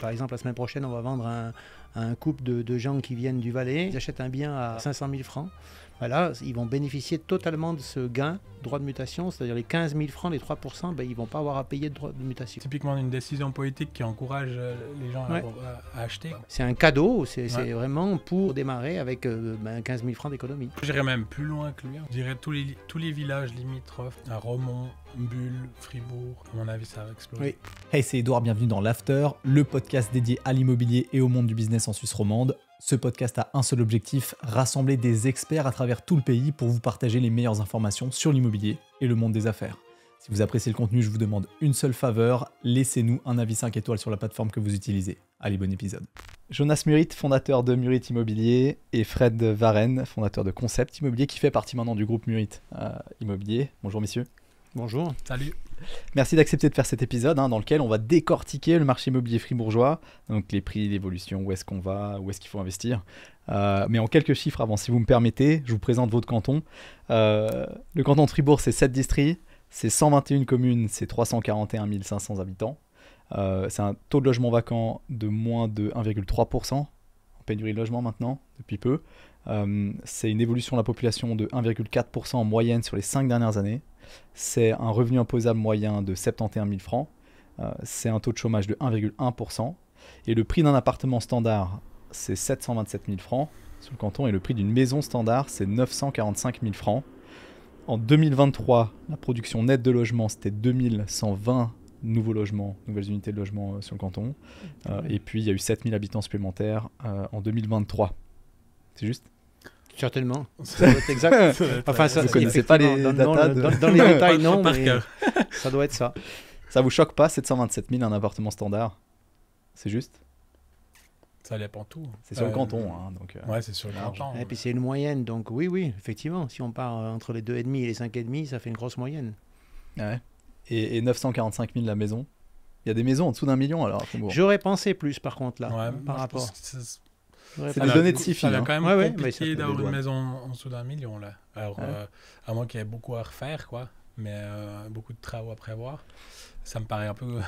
Par exemple, la semaine prochaine, on va vendre à un couple de gens qui viennent du Valais. Ils achètent un bien à 500 000 francs. Là, ils vont bénéficier totalement de ce gain, droit de mutation, c'est-à-dire les 15 000 francs, les 3%, ils ne vont pas avoir à payer de droit de mutation. Typiquement une décision politique qui encourage les gens à acheter. C'est un cadeau, c'est vraiment pour démarrer avec 15 000 francs d'économie. J'irais même plus loin que lui. Je dirais tous les villages limitrophes, à Romont, Bulle, Fribourg, à mon avis ça va exploser. Oui. Hey, c'est Edouard, bienvenue dans l'After, le podcast dédié à l'immobilier et au monde du business en Suisse romande. Ce podcast a un seul objectif, rassembler des experts à travers tout le pays pour vous partager les meilleures informations sur l'immobilier et le monde des affaires. Si vous appréciez le contenu, je vous demande une seule faveur, laissez-nous un avis 5 étoiles sur la plateforme que vous utilisez. Allez, bon épisode. Jonas Murit, fondateur de Murit Immobilier, et Fred Varenne, fondateur de Concept Immobilier, qui fait partie maintenant du groupe Murit Immobilier. Bonjour messieurs. Bonjour. Salut. Merci d'accepter de faire cet épisode dans lequel on va décortiquer le marché immobilier fribourgeois, donc les prix, l'évolution, où est-ce qu'on va, où est-ce qu'il faut investir. Mais en quelques chiffres avant, si vous me permettez, je vous présente votre canton. Le canton de Fribourg, c'est 7 districts, c'est 121 communes, c'est 341 500 habitants. C'est un taux de logement vacant de moins de 1,3%, en pénurie de logement maintenant, depuis peu. C'est une évolution de la population de 1,4% en moyenne sur les 5 dernières années. C'est un revenu imposable moyen de 71 000 francs. C'est un taux de chômage de 1,1%. Et le prix d'un appartement standard, c'est 727 000 francs sur le canton. Et le prix d'une maison standard, c'est 945 000 francs. En 2023, la production nette de logements, c'était 2120 nouveaux logements, nouvelles unités de logement sur le canton. Et puis, il y a eu 7000 habitants supplémentaires en 2023. C'est juste ? Certainement, ça doit être exact. Enfin, vous ne connaissez pas les datas dans les détails, non, mais ça doit être ça. Ça vous choque pas, 727 000 un appartement standard? C'est juste? Ça dépend tout. C'est sur le canton. Donc, ouais, c'est sur le canton. Et puis c'est une moyenne, donc oui, effectivement, si on part entre les 2,5 et les 5,5, ça fait une grosse moyenne. Ouais. Et 945 000 la maison? Il y a des maisons en dessous d'1 million alors? J'aurais pensé plus par contre là, ouais, par rapport. C'est des données de SIFI. Ça va quand même compliqué d'avoir une douanes. Maison en dessous d'1 million là. Alors, à moins qu'il y ait beaucoup à refaire, quoi, mais beaucoup de travaux à prévoir. Ça me paraît un peu...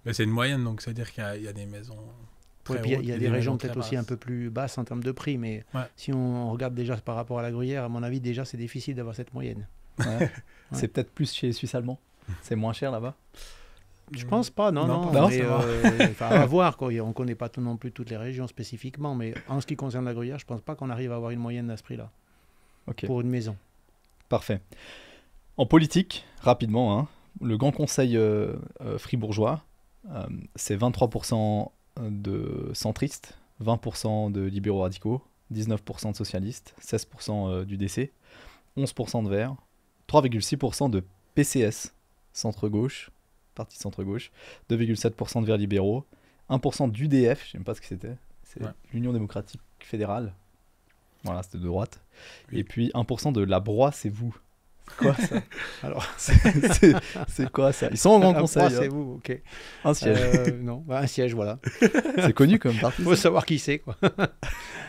mais c'est une moyenne, donc ça veut dire qu'il y a des maisons... Il y a des régions peut-être aussi un peu plus basses en termes de prix, mais si on regarde déjà par rapport à la Gruyère, à mon avis, déjà c'est difficile d'avoir cette moyenne. C'est peut-être plus chez les Suisses allemands. C'est moins cher là-bas? Je pense pas, non. Mais, à voir, quoi. On ne connaît pas non plus toutes les régions spécifiquement, mais en ce qui concerne la Gruyère, je ne pense pas qu'on arrive à avoir une moyenne à ce prix-là pour une maison. Parfait. En politique, rapidement, le Grand Conseil fribourgeois, c'est 23% de centristes, 20% de libéraux radicaux, 19% de socialistes, 16% du DC, 11% de Verts, 3,6% de PCS, centre-gauche, parti centre-gauche, 2,7% de Verts libéraux, 1% d'UDF, je ne sais même pas ce que c'était, c'est l'Union démocratique fédérale, voilà, c'était de droite, et puis 1% de la Broye, c'est vous. Quoi ça? Alors, c'est quoi ça? Ils sont au Grand Conseil. C'est vous, ok. Un siège. Non, un siège, voilà. C'est connu comme parti. Il faut savoir qui c'est, quoi.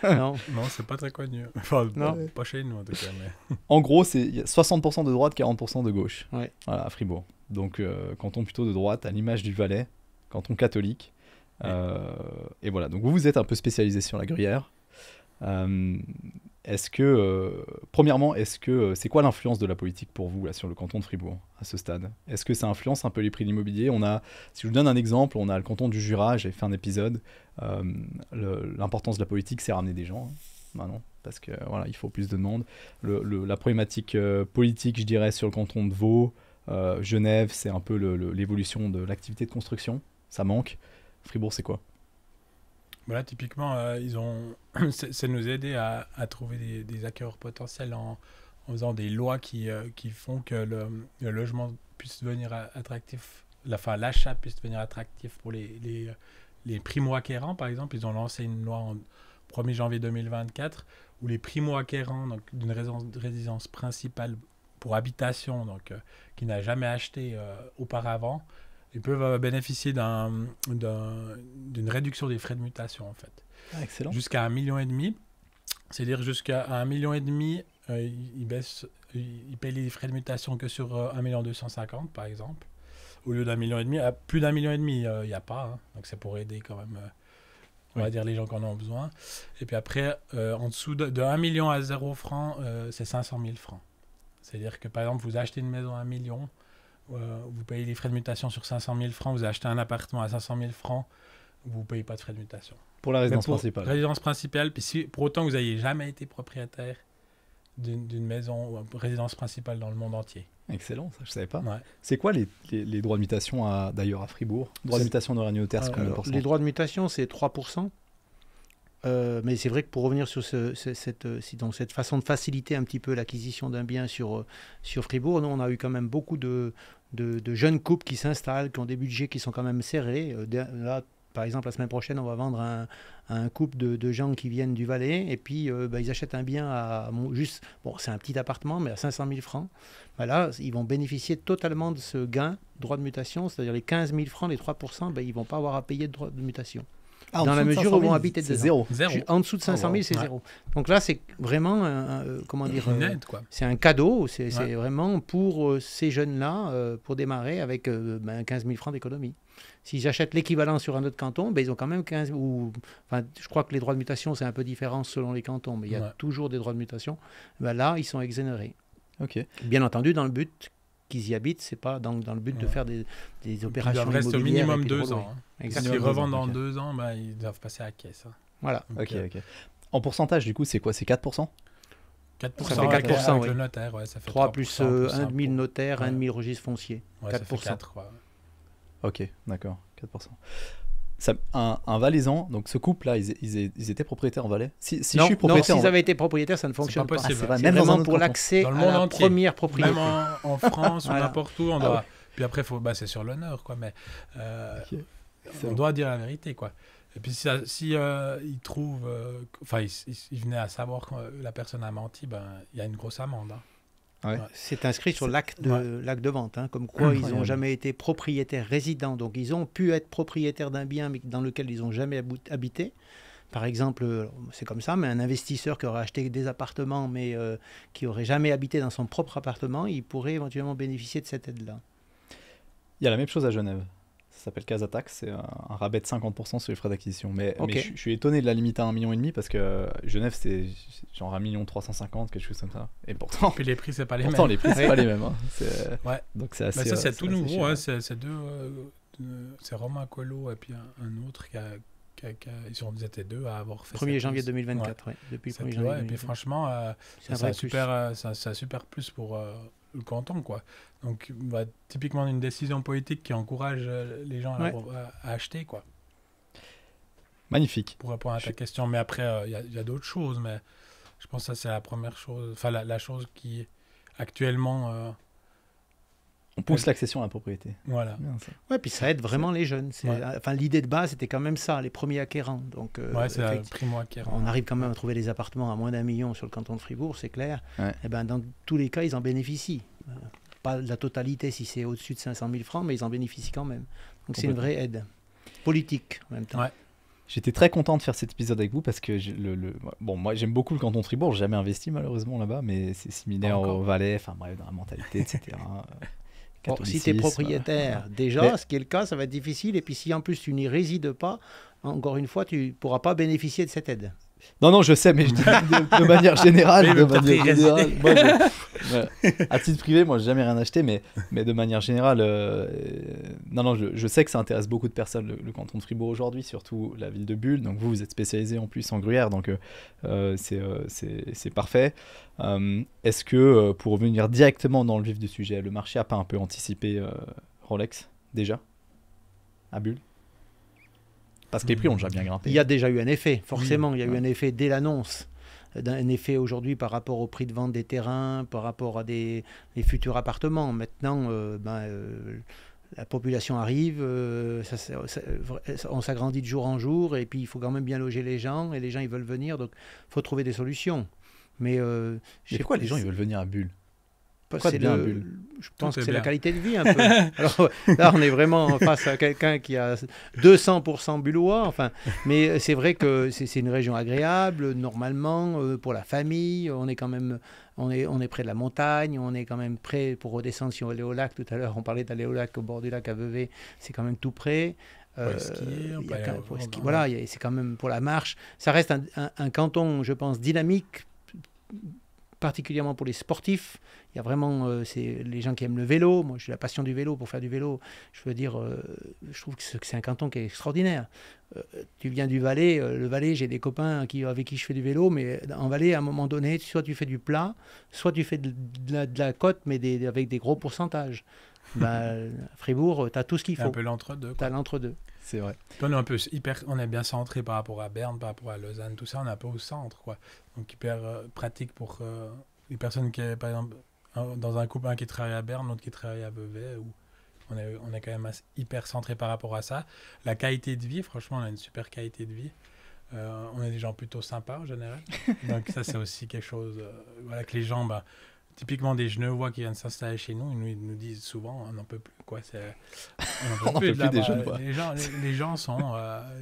Non, c'est pas très connu. Enfin, non. Pas chez nous en tout cas. Mais... En gros, c'est 60% de droite, 40% de gauche. Ouais. Voilà, à Fribourg. Donc, canton plutôt de droite, à l'image du Valais, canton catholique. Et voilà, donc vous êtes un peu spécialisé sur la Gruyère. Premièrement, c'est quoi l'influence de la politique pour vous là, sur le canton de Fribourg à ce stade? Est-ce que ça influence un peu les prix de l'immobilier? Si je vous donne un exemple, on a le canton du Jura, j'ai fait un épisode, l'importance de la politique, c'est ramener des gens. Non, parce que voilà, il faut plus de monde. La problématique politique, je dirais, sur le canton de Vaud, Genève, c'est un peu l'évolution de l'activité de construction, ça manque. Fribourg, c'est quoi? Voilà, typiquement, c'est nous aider à trouver des acquéreurs potentiels en faisant des lois qui font que le logement puisse devenir attractif, l'achat puisse devenir attractif pour les primo-acquérants, par exemple. Ils ont lancé une loi en 1er janvier 2024 où les primo-acquérants d'une résidence principale pour habitation, donc qui n'a jamais acheté auparavant, ils peuvent bénéficier d'une réduction des frais de mutation, en fait. Ah, excellent. Jusqu'à 1,5 million. C'est-à-dire jusqu'à 1,5 million, ils payent les frais de mutation que sur 1,250 000, par exemple. au lieu d'1,5 million, à plus d'1,5 million, il n'y a pas. Hein. Donc c'est pour aider quand même, on va dire, les gens qui en ont besoin. Et puis après, en dessous de 1 million à 0 francs, c'est 500 000 francs. C'est-à-dire que par exemple, vous achetez une maison à 1 million, vous payez les frais de mutation sur 500 000 francs, vous achetez un appartement à 500 000 francs, vous ne payez pas de frais de mutation. Pour la résidence pour principale. Résidence principale, puis pour autant que vous n'ayez jamais été propriétaire d'une maison ou résidence principale dans le monde entier. Excellent, ça je savais pas. Ouais. C'est quoi les droits de mutation d'ailleurs à Fribourg? Droits de mutation de notaire, c'est combien de pourcents? Les droits de mutation, c'est 3%. Mais c'est vrai que pour revenir sur cette façon de faciliter un petit peu l'acquisition d'un bien sur Fribourg, nous on a eu quand même beaucoup de jeunes couples qui s'installent, qui ont des budgets qui sont quand même serrés. Là, par exemple, la semaine prochaine, on va vendre un couple de gens qui viennent du Valais et puis ils achètent un bien c'est un petit appartement, mais à 500 000 francs. Là, ils vont bénéficier totalement de ce gain, droit de mutation, c'est-à-dire les 15 000 francs, les 3%, ils ne vont pas avoir à payer de droit de mutation. Dans la mesure où ils vont habiter dedans. C'est zéro. En dessous de 500 000, c'est zéro. Donc là, c'est vraiment une aide, quoi. C'est un cadeau. C'est vraiment pour ces jeunes-là, pour démarrer avec 15 000 francs d'économie. Si j'achète l'équivalent sur un autre canton, ils ont quand même 15 je crois que les droits de mutation, c'est un peu différent selon les cantons, mais il y a toujours des droits de mutation. Là, ils sont exonérés. Okay. Bien entendu, dans le but qu'ils y habitent, c'est pas dans le but de faire des opérations immobilières. Ils restent au minimum 2 ans. S'ils revendent dans 2 ans, ils doivent passer à la caisse. Hein. Voilà. Ok. En pourcentage, du coup, c'est quoi? C'est 4%? 4%, ça fait 4% avec oui. le notaire, ça fait 3 plus 1,5 notaire, 1,5 registre foncier. 4%. Ça fait 4, quoi. Ok, d'accord, 4%. Un Valaisan, donc ce couple-là, ils étaient propriétaires en Valais. Si je suis propriétaire, s'ils avaient été propriétaires, ça ne fonctionne pas. C'est vrai, C'est même vraiment dans pour l'accès à la entier. première propriété. Même en France ou n'importe où, on doit. Puis après, c'est sur l'honneur, quoi. Mais on doit dire la vérité, quoi. Et puis si ils trouvent, ils venaient à savoir que la personne a menti, il y a une grosse amende. Hein. Ouais. C'est inscrit sur l'acte de vente, comme quoi ils n'ont jamais été propriétaires résidents. Donc ils ont pu être propriétaires d'un bien mais dans lequel ils n'ont jamais habité. Par exemple, c'est comme ça, mais un investisseur qui aurait acheté des appartements mais qui n'aurait jamais habité dans son propre appartement, il pourrait éventuellement bénéficier de cette aide-là. Il y a la même chose à Genève. Ça s'appelle Casatax, c'est un rabais de 50% sur les frais d'acquisition. Mais je suis étonné de la limite à 1,5 million parce que Genève, c'est genre 1,350 000, quelque chose comme ça. Et pourtant, puis les prix, c'est pas les mêmes. Pourtant, les prix, c'est pas les mêmes. Hein. Donc c'est assez. Ça, c'est tout nouveau. Hein. C'est c'est Romain Collot et puis un autre ils étaient deux à avoir fait 1er janvier 2024, depuis le 1er janvier 2024. Et puis franchement, c'est un super plus pour le canton, quoi. Donc, typiquement une décision politique qui encourage les gens à acheter, quoi. Magnifique. Pour répondre à ta question. Mais après, il y a d'autres choses, mais je pense que ça, c'est la première chose, enfin la chose qui actuellement... on pousse l'accession à la propriété. Voilà. Ouais, puis ça aide vraiment les jeunes. Enfin, l'idée de base, c'était quand même ça, les premiers acquérants. Donc, c'est le primo-acquérant. On arrive quand même à trouver des appartements à moins d'1 million sur le canton de Fribourg, c'est clair. Et dans tous les cas, ils en bénéficient. Pas la totalité si c'est au-dessus de 500 000 francs, mais ils en bénéficient quand même. Donc c'est une vraie aide politique en même temps. Ouais. J'étais très content de faire cet épisode avec vous parce que moi j'aime beaucoup le canton de Fribourg, j'ai jamais investi malheureusement là-bas, mais c'est similaire au Valais, enfin bref, dans la mentalité, etc. Si tu es propriétaire, déjà, ce qui est le cas, ça va être difficile. Et puis si en plus tu n'y résides pas, encore une fois, tu ne pourras pas bénéficier de cette aide. Non, je sais, mais je dis de manière générale. À titre privé, moi, j'ai jamais rien acheté, mais de manière générale, je sais que ça intéresse beaucoup de personnes, le canton de Fribourg aujourd'hui, surtout la ville de Bulle. Donc vous êtes spécialisé en plus en Gruyère, donc c'est parfait. Est-ce que, pour revenir directement dans le vif du sujet, le marché n'a pas un peu anticipé Rolex, déjà, à Bulle ? Parce que les prix ont déjà bien grimpé. Il y a déjà eu un effet, forcément. Il y a eu un effet dès l'annonce. Un effet aujourd'hui par rapport au prix de vente des terrains, par rapport à les futurs appartements. Maintenant, la population arrive, on s'agrandit de jour en jour, et puis il faut quand même bien loger les gens, et les gens ils veulent venir, donc il faut trouver des solutions. Mais pourquoi les gens ils veulent venir à Bulle ? Quoi de bien, Bulle? Je pense Tout que est c'est la bien. qualité de vie un peu. Alors là, on est vraiment face à quelqu'un qui a 200% bullois. Enfin, mais c'est vrai que c'est une région agréable. Normalement, pour la famille, on est quand même, on est près de la montagne. On est quand même prêt pour redescendre si on veut aller au lac. Tout à l'heure, on parlait d'aller au lac, au bord du lac à Vevey. C'est quand même tout près. Pour skier, on Il y peut a aller quand- au- pour skier, au- voilà, c'est quand même pour la marche. Ça reste un canton, je pense, dynamique, particulièrement pour les sportifs. Il y a vraiment c'est les gens qui aiment le vélo. Moi, j'ai la passion du vélo pour faire du vélo. Je veux dire, je trouve que c'est un canton qui est extraordinaire. Tu viens du Valais. Le Valais, j'ai des copains avec qui je fais du vélo, mais en Valais, à un moment donné, soit tu fais du plat, soit tu fais de la côte, mais avec des gros pourcentages. Ben, à Fribourg, tu as tout ce qu'il C'est un faut. peu l'entre-deux, Tu quoi. as l'entre-deux. C'est vrai. Puis on est un peu on est bien centré par rapport à Berne, par rapport à Lausanne, tout ça, on est un peu au centre, quoi. Donc hyper pratique pour les personnes qui, par exemple, dans un couple, un qui travaille à Berne, l'autre qui travaille à Vevey, où on est quand même hyper centré par rapport à ça. La qualité de vie, franchement, on a une super qualité de vie. On est des gens plutôt sympas en général. Donc ça, c'est aussi quelque chose, voilà, que les gens, bah, typiquement des Genevois qui viennent s'installer chez nous, ils nous disent souvent, on n'en peut plus, quoi. On n'en peut plus, peut plus des là-bas. Genevois. Les gens sont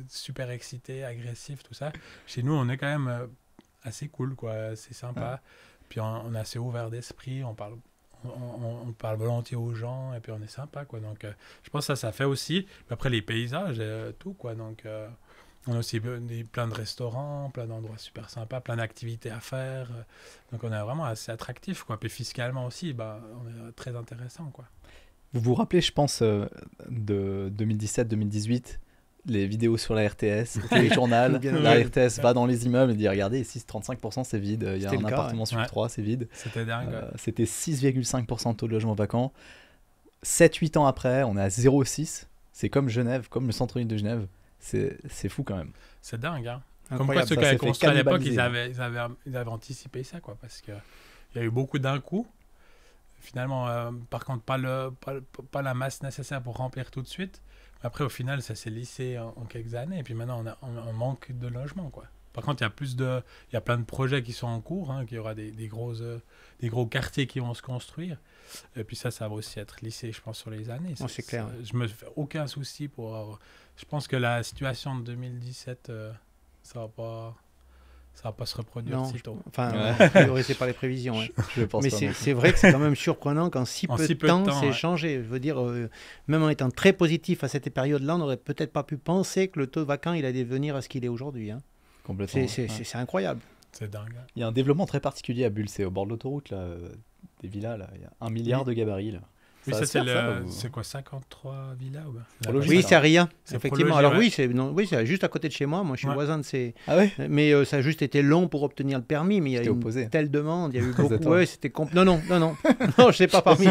super excités, agressifs, tout ça. Chez nous, on est quand même assez cool, quoi. C'est sympa. Ouais. Puis on est assez ouvert d'esprit, on parle volontiers aux gens, et puis on est sympa, quoi. Donc je pense que ça fait aussi. Puis après, les paysages, tout, quoi. Donc on a aussi plein de restaurants, plein d'endroits super sympas, plein d'activités à faire. Donc on est vraiment assez attractif, quoi. Puis fiscalement aussi, bah, on est très intéressant, quoi. Vous vous rappelez, je pense, de 2017-2018, les vidéos sur la RTS, le téléjournal, Bien, la ouais. RTS va dans les immeubles et dit regardez, ici 35% c'est vide, il y a C'était un le cas, appartement sur Ouais. 3, c'est vide. C'était dingue. C'était 6,5% de taux de logement vacant. 7-8 ans après, on est à 0,6. C'est comme Genève, comme le centre-ville de Genève. C'est fou quand même. C'est dingue, hein. Comme quoi, Incroyable. ceux ça qui avaient s'est fait construit à l'époque, cannibaliser. ils avaient anticipé ça, quoi, parce qu'il y a eu beaucoup d'un coup. Finalement, par contre, pas la masse nécessaire pour remplir tout de suite. Après, au final, ça s'est lissé en quelques années. Et puis maintenant, on manque de logements, quoi. Par contre, il y a plein de projets qui sont en cours, hein, qu'il y aura des gros quartiers qui vont se construire. Et puis ça va aussi être lissé, je pense, sur les années. Non, c'est clair. Je me fais aucun souci pour... Je pense que la situation de 2017, ça va pas se reproduire Non, sitôt. Enfin, Ouais. a priori, c'est pas les prévisions. Ouais. Je pense Mais pas non plus. c'est vrai que c'est quand même surprenant qu'en si En peu si de peu de temps, temps, c'est ouais. changé. Je veux dire, même en étant très positif à cette période-là, on n'aurait peut-être pas pu penser que le taux vacant, il allait devenir à ce qu'il est aujourd'hui. Hein. Complètement. C'est incroyable. C'est dingue. Hein. Il y a un développement très particulier à Bulle, c'est au bord de l'autoroute, là, des villas, là. Il y a 1 milliard de gabarits. Là. Oui, va ça, se faire, ça, ou- c'est quoi, 53 villas ou... Pour le Oui, Juste, c'est à Rien, C'est effectivement. prolongé, Alors ouais. oui, c'est juste à côté de chez moi. Moi, je suis Ouais. voisin de ces... Ah ouais Mais ça a juste été long pour obtenir le permis. Mais il y a T'es eu opposé. une telle demande. Il y a eu Très beaucoup... attends. Ouais, c'était non, non. Non, je sais pas parmi.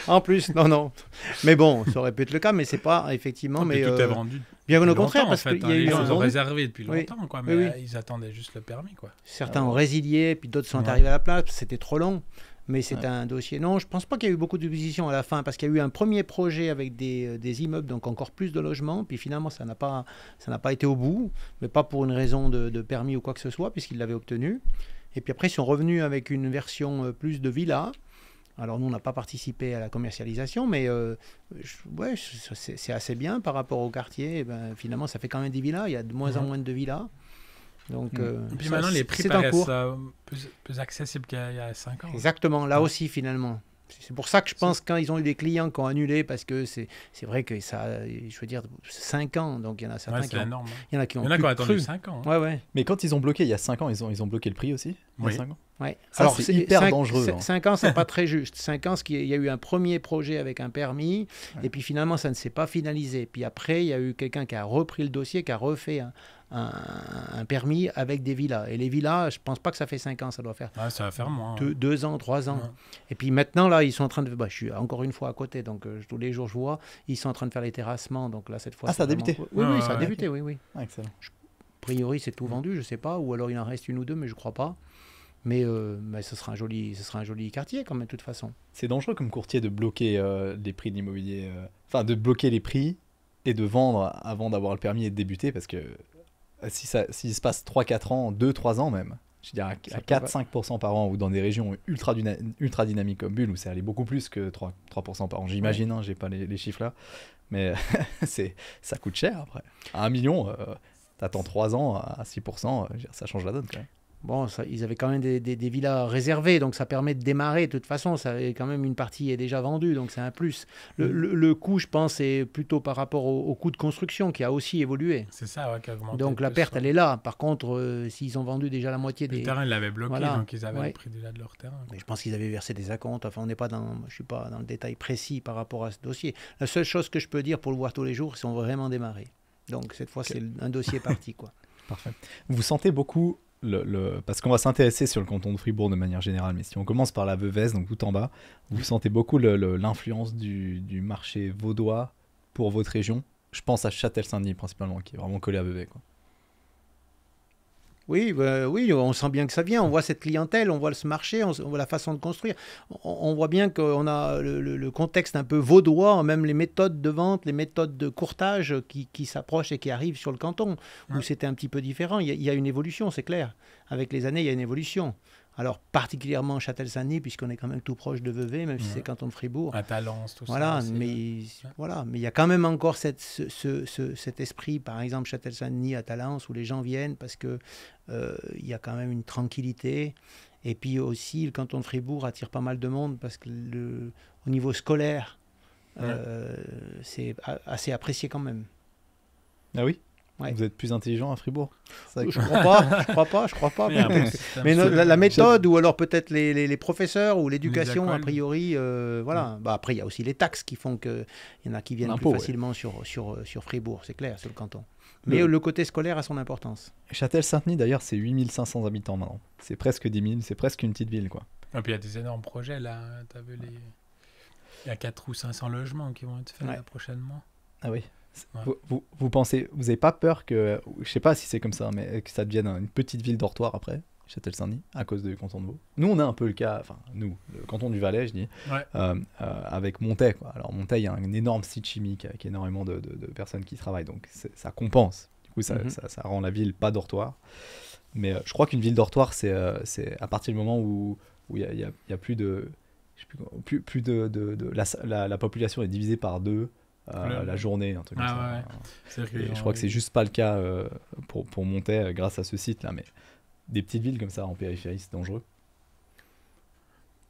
En plus, non. Mais bon, ça aurait pu être le cas, mais c'est pas, effectivement. Puis Mais tout est vendu. bien au depuis contraire, longtemps, parce en fait, qu'il y a eu les gens un ils ont vendu. réservé depuis Oui. longtemps, quoi, mais Oui, oui. ils attendaient juste le permis, quoi. Certains Ah ont ouais. résilié, puis d'autres sont Ouais. arrivés à la place. C'était trop long. Mais c'est Ouais. un dossier. Non, je pense pas qu'il y a eu beaucoup d'opposition à la fin, parce qu'il y a eu un premier projet avec des immeubles, donc encore plus de logements. Puis finalement, ça n'a pas été au bout, mais pas pour une raison de permis ou quoi que ce soit, puisqu'ils l'avaient obtenu. Et puis après, ils sont revenus avec une version plus de villa. Alors nous, on n'a pas participé à la commercialisation, mais ouais, c'est assez bien par rapport au quartier. Et ben, finalement, ça fait quand même des villas. Il y a de moins en Mhm. moins de villas. Donc, Et puis ça, maintenant, les prix c'est en paraissent cours. plus accessibles qu'il y a 5 ans. Exactement, là Ouais. aussi finalement. C'est pour ça que je pense quand ils ont eu des clients qui ont annulé, parce que c'est vrai que ça, je veux dire, 5 ans, donc il y en a certains Ouais, qui c'est ont, énorme. Hein. il y en a qui Il ont y en a qui plus ont attendu cru. 5 ans. Hein. Ouais, ouais. Mais quand ils ont bloqué il y a 5 ans, ils ont bloqué le prix aussi il y a Oui. 5 ans. Ouais. Ça, c'est hyper dangereux, hein. 5 ans, c'est pas très juste. 5 ans, il y a eu un premier projet avec un permis, Ouais. et puis finalement, ça ne s'est pas finalisé. Puis après, il y a eu quelqu'un qui a repris le dossier, qui a refait un permis avec des villas. Et les villas, je pense pas que ça fait 5 ans, ça doit faire Ouais, ça va faire moins. 2 ans, 3 ans. Ouais. Et puis maintenant, là, ils sont en train de... Bah, je suis encore une fois à côté, donc tous les jours, je vois. Ils sont en train de faire les terrassements, donc là, cette fois... Ah, c'est ça a vraiment débuté. cool. Oui, Ouais, oui, ça a ouais, débuté, oui, oui. Ah, excellent. A priori, c'est tout vendu, je sais pas. Ou alors, il en reste une ou deux, mais je crois pas. Mais ce sera un joli quartier, quand même, de toute façon. C'est dangereux comme courtier de bloquer les prix de l'immobilier. Enfin, de bloquer les prix et de vendre avant d'avoir le permis et de débuter, parce que s'il se passe 3-4 ans, 2-3 ans même, je dirais à 4-5% par an, ou dans des régions ultra dynamiques comme Bulle, où c'est allé beaucoup plus que 3% par an. J'imagine, hein, j'ai pas les chiffres là, mais ça coûte cher après. À 1 million, t'attends 3 ans à 6%, ça change la donne quand même. Bon, ils avaient quand même des villas réservées, donc ça permet de démarrer. De toute façon, ça avait quand même une partie est déjà vendue, donc c'est un plus. Le coût, je pense, est plutôt par rapport au coût de construction qui a aussi évolué. C'est ça, ouais, qui a augmenté. Donc la perte, elle est là. Par contre, s'ils ont vendu déjà la moitié des... Le terrain, ils l'avaient bloqué, Voilà. donc ils avaient le prix déjà de leur terrain. Mais je pense qu'ils avaient versé des acomptes. Enfin, je suis pas dans le détail précis par rapport à ce dossier. La seule chose que je peux dire pour le voir tous les jours, c'est qu'on va vraiment démarrer. Donc cette fois, c'est un dossier parti, quoi. Parfait. Vous sentez beaucoup... parce qu'on va s'intéresser sur le canton de Fribourg de manière générale, mais si on commence par la Veuvez, donc tout en bas, vous sentez beaucoup l'influence du marché vaudois pour votre région. Je pense à Châtel-Saint-Denis principalement, qui est vraiment collé à Vevey, quoi. Oui, on sent bien que ça vient. On voit cette clientèle, on voit ce marché, on voit la façon de construire. On voit bien qu'on a le contexte un peu vaudois, même les méthodes de vente, les méthodes de courtage qui s'approchent et qui arrivent sur le canton, où c'était un petit peu différent. Il y a une évolution, c'est clair. Avec les années, il y a une évolution. Alors, particulièrement Châtel-Saint-Denis, puisqu'on est quand même tout proche de Vevey, même si c'est canton de Fribourg. À Talence, tout voilà, ça. Mais il y a quand même encore cet esprit, par exemple, Châtel-Saint-Denis à Talence, où les gens viennent parce qu'il y a quand même une tranquillité. Et puis aussi, le canton de Fribourg attire pas mal de monde parce que au niveau scolaire, c'est assez apprécié quand même. Ah oui? Ouais. Vous êtes plus intelligent à Fribourg? Je crois pas. Mais la méthode, ou alors peut-être les professeurs ou l'éducation, a priori, voilà. Bah, après, il y a aussi les taxes qui font qu'il y en a qui viennent plus facilement sur Fribourg, c'est clair, sur le canton. Mais le côté scolaire a son importance. Châtel-Saint-Denis, d'ailleurs, c'est 8500 habitants maintenant. C'est presque 10 000, c'est presque une petite ville, quoi. Et puis il y a des énormes projets, là. T'as vu il y a 400 ou 500 logements qui vont être faits là, prochainement. Ah oui. Ouais. Vous pensez, vous n'avez pas peur que, je sais pas si c'est comme ça, mais que ça devienne une petite ville dortoir après, Châtel-Saint-Denis, à cause du canton de Vaud? Nous, on a un peu le cas, enfin nous, le canton du Valais, je dis, avec Montaix, quoi. Alors Montaix, il y a un énorme site chimique avec énormément de personnes qui travaillent, donc ça compense. Du coup, ça rend la ville pas dortoir. Mais je crois qu'une ville dortoir, c'est à partir du moment où il y a plus de, plus de la population est divisée par 2. La journée, un truc comme ça. Je crois que c'est juste pas le cas pour Montaix grâce à ce site-là, mais des petites villes comme ça en périphérie, c'est dangereux.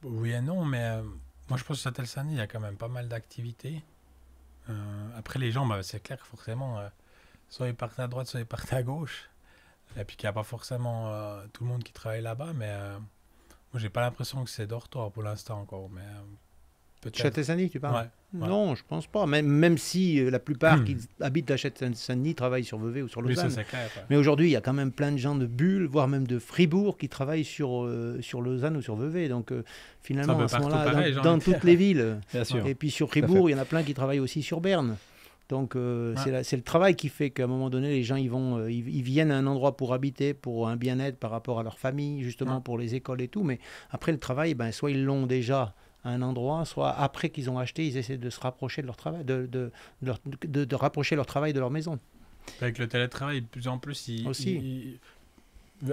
Oui et non, mais moi je pense que Châtel-Saint-Denis, il y a quand même pas mal d'activités. Après les gens, c'est clair que forcément, soit ils partent à droite, soit ils partent à gauche. Et puis qu'il n'y a pas forcément tout le monde qui travaille là-bas, mais moi j'ai pas l'impression que c'est dortoir pour l'instant encore, mais Châtel-Saint-Denis, tu parles? Ouais. Non, je pense pas. Même si la plupart qui habitent à Châtel-Saint-Denis travaillent sur Vevey ou sur Lausanne. Oui, ça c'est clair. Ouais. Mais aujourd'hui, il y a quand même plein de gens de Bulle, voire même de Fribourg, qui travaillent sur Lausanne ou sur Vevey. Donc finalement, à ce moment-là, dans toutes les villes. Bien sûr. Et puis sur Fribourg, il y en a plein qui travaillent aussi sur Berne. Donc c'est le travail qui fait qu'à un moment donné, les gens ils viennent à un endroit pour habiter, pour un bien-être par rapport à leur famille, justement pour les écoles et tout. Mais après le travail, soit ils l'ont déjà à un endroit, soit après qu'ils ont acheté, ils essaient de se rapprocher de leur travail, de rapprocher leur travail de leur maison. Avec le télétravail, de plus en plus,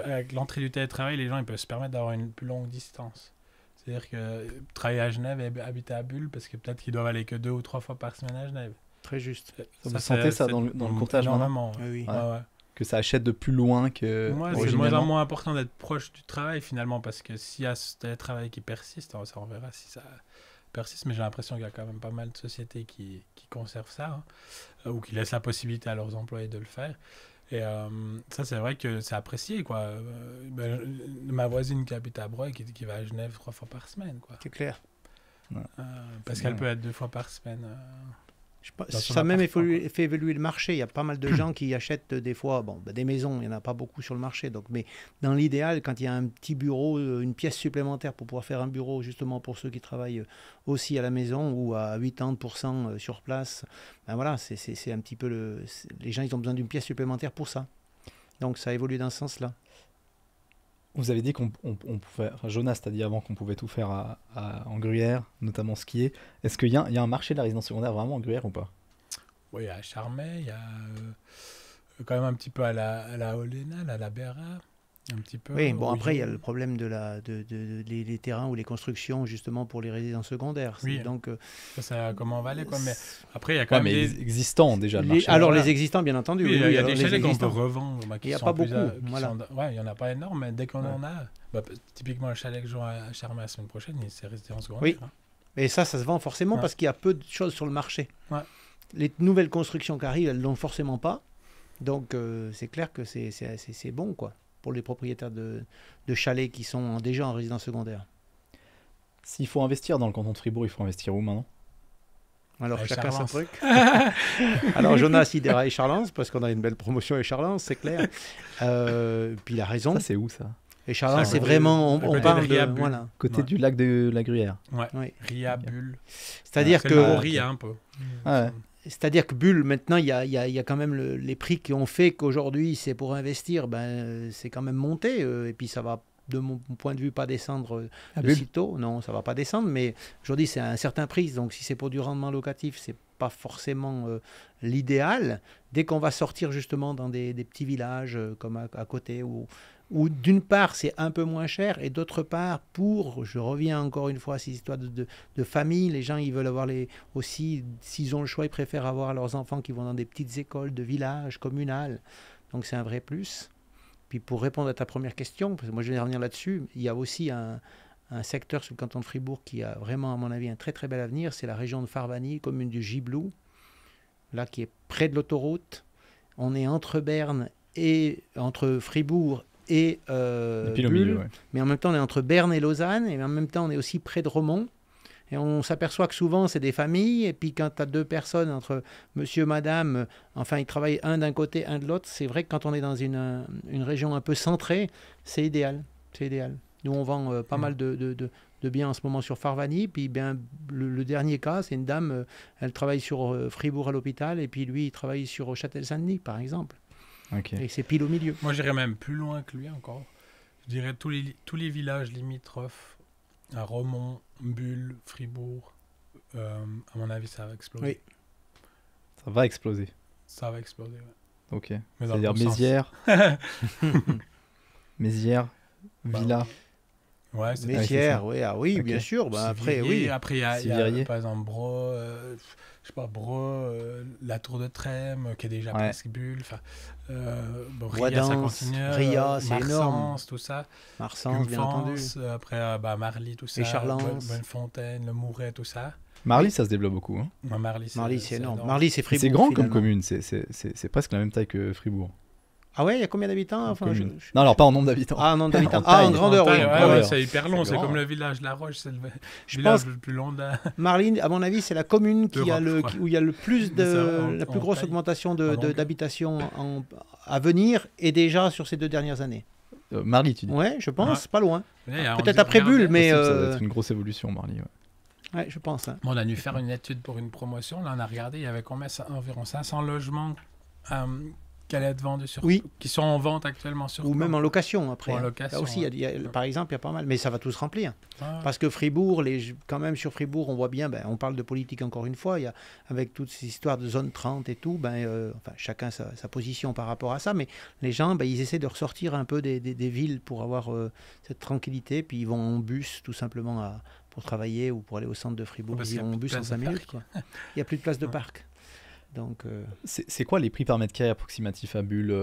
avec l'entrée du télétravail, les gens ils peuvent se permettre d'avoir une plus longue distance. C'est-à-dire que travailler à Genève et habiter à Bulle, parce que peut-être qu'ils doivent aller que 2 ou 3 fois par semaine à Genève. Très juste. Vous sentez ça dans le comptage maintenant? Oui. Ouais. Que ça achète de plus loin que... Moi, c'est de moins en moins important d'être proche du travail finalement, parce que s'il y a ce télétravail qui persiste, ça on verra si ça persiste, mais j'ai l'impression qu'il y a quand même pas mal de sociétés qui conservent ça, ou qui laissent la possibilité à leurs employés de le faire. Et ça, c'est vrai que c'est apprécié, quoi. Ma voisine qui habite à Breuil, qui va à Genève 3 fois par semaine, quoi. C'est clair. Parce qu'elle peut être 2 fois par semaine. Ça a même fait évoluer le marché. Il y a pas mal de gens qui achètent des fois des maisons. Il n'y en a pas beaucoup sur le marché. Donc, mais dans l'idéal, quand il y a un petit bureau, une pièce supplémentaire pour pouvoir faire un bureau justement pour ceux qui travaillent aussi à la maison ou à 80% sur place, voilà, c'est un petit peu les gens ils ont besoin d'une pièce supplémentaire pour ça. Donc ça évolue dans ce sens-là. Vous avez dit qu'on pouvait... Enfin, Jonas t'a dit avant qu'on pouvait tout faire en Gruyère, notamment skier. Est-ce qu'il y a un marché de la résidence secondaire vraiment en Gruyère ou pas? Oui, à Charmey, il y a quand même un petit peu à la Olénal, à la Béra. un petit peu. Oui, bon, où après, il y a ont- le problème les terrains ou les constructions, justement, pour les résidences secondaires. Oui. Donc, Ça comment on va aller, quoi. Mais après, il y a quand Ouais, même mais des... existants déjà, le marché. alors, voilà. les existants, bien entendu. Oui, oui, il y a alors, des les chalets qu'on peut existants. revendre, bah, qui Il y a sont pas plus beaucoup, qui voilà. sont- Ouais, il n'y en a pas énorme, mais dès qu'on Ouais. en a... Bah, typiquement, le chalet que je joue à Charmé la semaine prochaine, c'est resté en secondaire. Oui. Hein. Et ça se vend forcément Ouais. parce qu'il y a peu de choses sur le marché. Ouais. Les nouvelles constructions qui arrivent, elles ne l'ont forcément pas. Donc, c'est clair que c'est bon, quoi, pour les propriétaires de chalets qui sont déjà en résidence secondaire. S'il faut investir dans le canton de Fribourg, il faut investir où maintenant? Alors, Avec chacun son Charlance. truc. Alors, Jonas, il ira à Écharlens, parce qu'on a une belle promotion à Écharlens, c'est clair. Puis il a raison. Ça, c'est où ça? Écharlens, Ça, c'est à côté- vraiment... à On côté parle de de... Riabulle. Voilà. Côté Ouais. du lac de la Gruyère. Ouais. Oui. Ria, Bulle. C'est-à-dire C'est que... le Ria, un peu. Ouais. C'est-à-dire que Bulle, maintenant, il y a quand même les prix qui ont fait qu'aujourd'hui, c'est pour investir, c'est quand même monté. Et puis, ça va, de mon point de vue, pas descendre À de Bulle. sitôt. Non, ça va pas descendre. Mais aujourd'hui, c'est à un certain prix. Donc, si c'est pour du rendement locatif, c'est pas forcément l'idéal. Dès qu'on va sortir justement dans des petits villages comme à côté, où d'une part, c'est un peu moins cher, et d'autre part, je reviens encore une fois à ces histoires de famille, les gens, ils veulent avoir aussi, s'ils ont le choix, ils préfèrent avoir leurs enfants qui vont dans des petites écoles de village, communales. Donc, c'est un vrai plus. Puis, pour répondre à ta première question, parce que moi, je vais revenir là-dessus, il y a aussi un secteur sur le canton de Fribourg qui a vraiment, à mon avis, un très, très bel avenir. C'est la région de Farvanie, commune du Gibelou, là, qui est près de l'autoroute. On est entre Berne et entre Fribourg et Et puis au Bulle, milieu, ouais. mais en même temps on est entre Berne et Lausanne, et en même temps on est aussi près de Romont, et on s'aperçoit que souvent c'est des familles, et puis quand tu as deux personnes entre monsieur, madame, enfin ils travaillent un d'un côté, un de l'autre, c'est vrai que quand on est dans une région un peu centrée, c'est idéal, c'est idéal. Nous on vend pas mal de biens en ce moment sur Farvanie, puis bien le dernier cas, c'est une dame, elle travaille sur Fribourg à l'hôpital, et puis lui il travaille sur Châtel-Saint-Denis par exemple, Ok. et c'est pile au milieu. Moi, j'irais même plus loin que lui encore. Je dirais tous les villages limitrophes à Romont, Bulle, Fribourg. À mon avis, ça va exploser. Oui. Ça va exploser. Ça va exploser, ouais. Ok. Mais dans le C'est-à-dire bon sens. Mézières, Mézières, Bah, Villa. Ouais, c'est Messières, oui, ah oui, Ok. bien sûr. Après, Sivierier. oui. Après, il y a, Sivierier. par exemple, Bro, je sais pas, Bro, la Tour de Trême, qui est déjà Ouais. presque Bulle. Enfin, bon, Ria, Roidans, ça continue. Ria, c'est Marsens, énorme. tout ça. Marsens, bien entendu. Cumfens, après, Marly, tout ça. Écharlens. Bonnefontaine, Le Mouret, tout ça. Marly, ça se développe beaucoup. Hein. Ouais, Marly, Marly, c'est énorme. Marly, c'est Et Fribourg. c'est grand comme finalement. commune. C'est presque la même taille que Fribourg. Ah ouais, il y a combien d'habitants enfin, Commune. Non, alors pas en nombre d'habitants. Ah, non, d'habitants. En Ah, en taille. grandeur, oui. Ouais, Ah ouais. c'est hyper long. C'est C'est grand. comme le village La Roche, c'est le Je village pense, le plus long d'un. Marly, à mon avis, c'est la commune qui a D'Europe, je crois. où il y a le plus Mais ça, la en plus grosse taille. augmentation En longueur. d'habitation à venir, et déjà sur ces 2 dernières années. Marly, tu dis. Ouais, je pense, Ouais. pas loin. On Peut-être dit- après regardez. Bulle, mais Possible, ça doit être une grosse évolution, Marly. Ouais. ouais, je pense. Hein. On a dû faire une étude pour une promotion. Là, on a regardé, il y avait combien, environ 500 logements qui allaient être vendus sur Oui. qui sont en vente actuellement sur Ou plan. même en location après. Ou en hein. location, Là aussi, par exemple, il y a pas mal, mais ça va tous remplir. Ah, Parce que Fribourg, quand même sur Fribourg, on voit bien, on parle de politique encore une fois, avec toutes ces histoires de zone 30 et tout, enfin, chacun sa position par rapport à ça, mais les gens, ils essaient de ressortir un peu des villes pour avoir cette tranquillité, puis ils vont en bus tout simplement pour travailler ou pour aller au centre de Fribourg. Parce Ils qu'il y a vont en plus de bus en place 5 de minutes. Quoi. Il n'y a plus de place de parc. Donc, C'est quoi les prix par mètre carré approximatifs à Bulle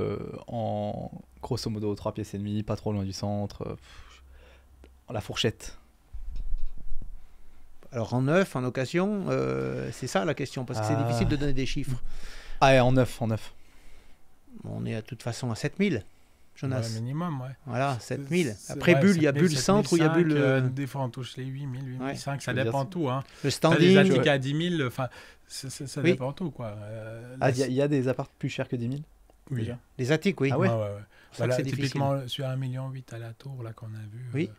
en grosso modo 3 pièces et demie, pas trop loin du centre la fourchette. alors en neuf, en occasion, c'est ça la question, parce que c'est Ah. difficile de donner des chiffres. Ah, et en neuf, en neuf. On est de toute façon à 7000, Jonas. ouais, minimum, ouais. Voilà, 7000. C'est- Après ouais, Bulle, il y a 7000, Bulle Centre, où il y a Bulle... 7005, des fois, on touche les 8000, 8005, ça je veux dépend dire, tout. Hein. le T'as des standing, attiques à 10 000, enfin, ça Oui. dépend tout, quoi. Ah, Là, il y a des apparts plus chers que 10 000 oui. déjà. les attiques, oui. Ah ouais. Ouais, ouais, ouais. C'est pour ça que Voilà, c'est difficile. typiquement, celui à 1,8 million à la tour, là, qu'on a vu. Oui.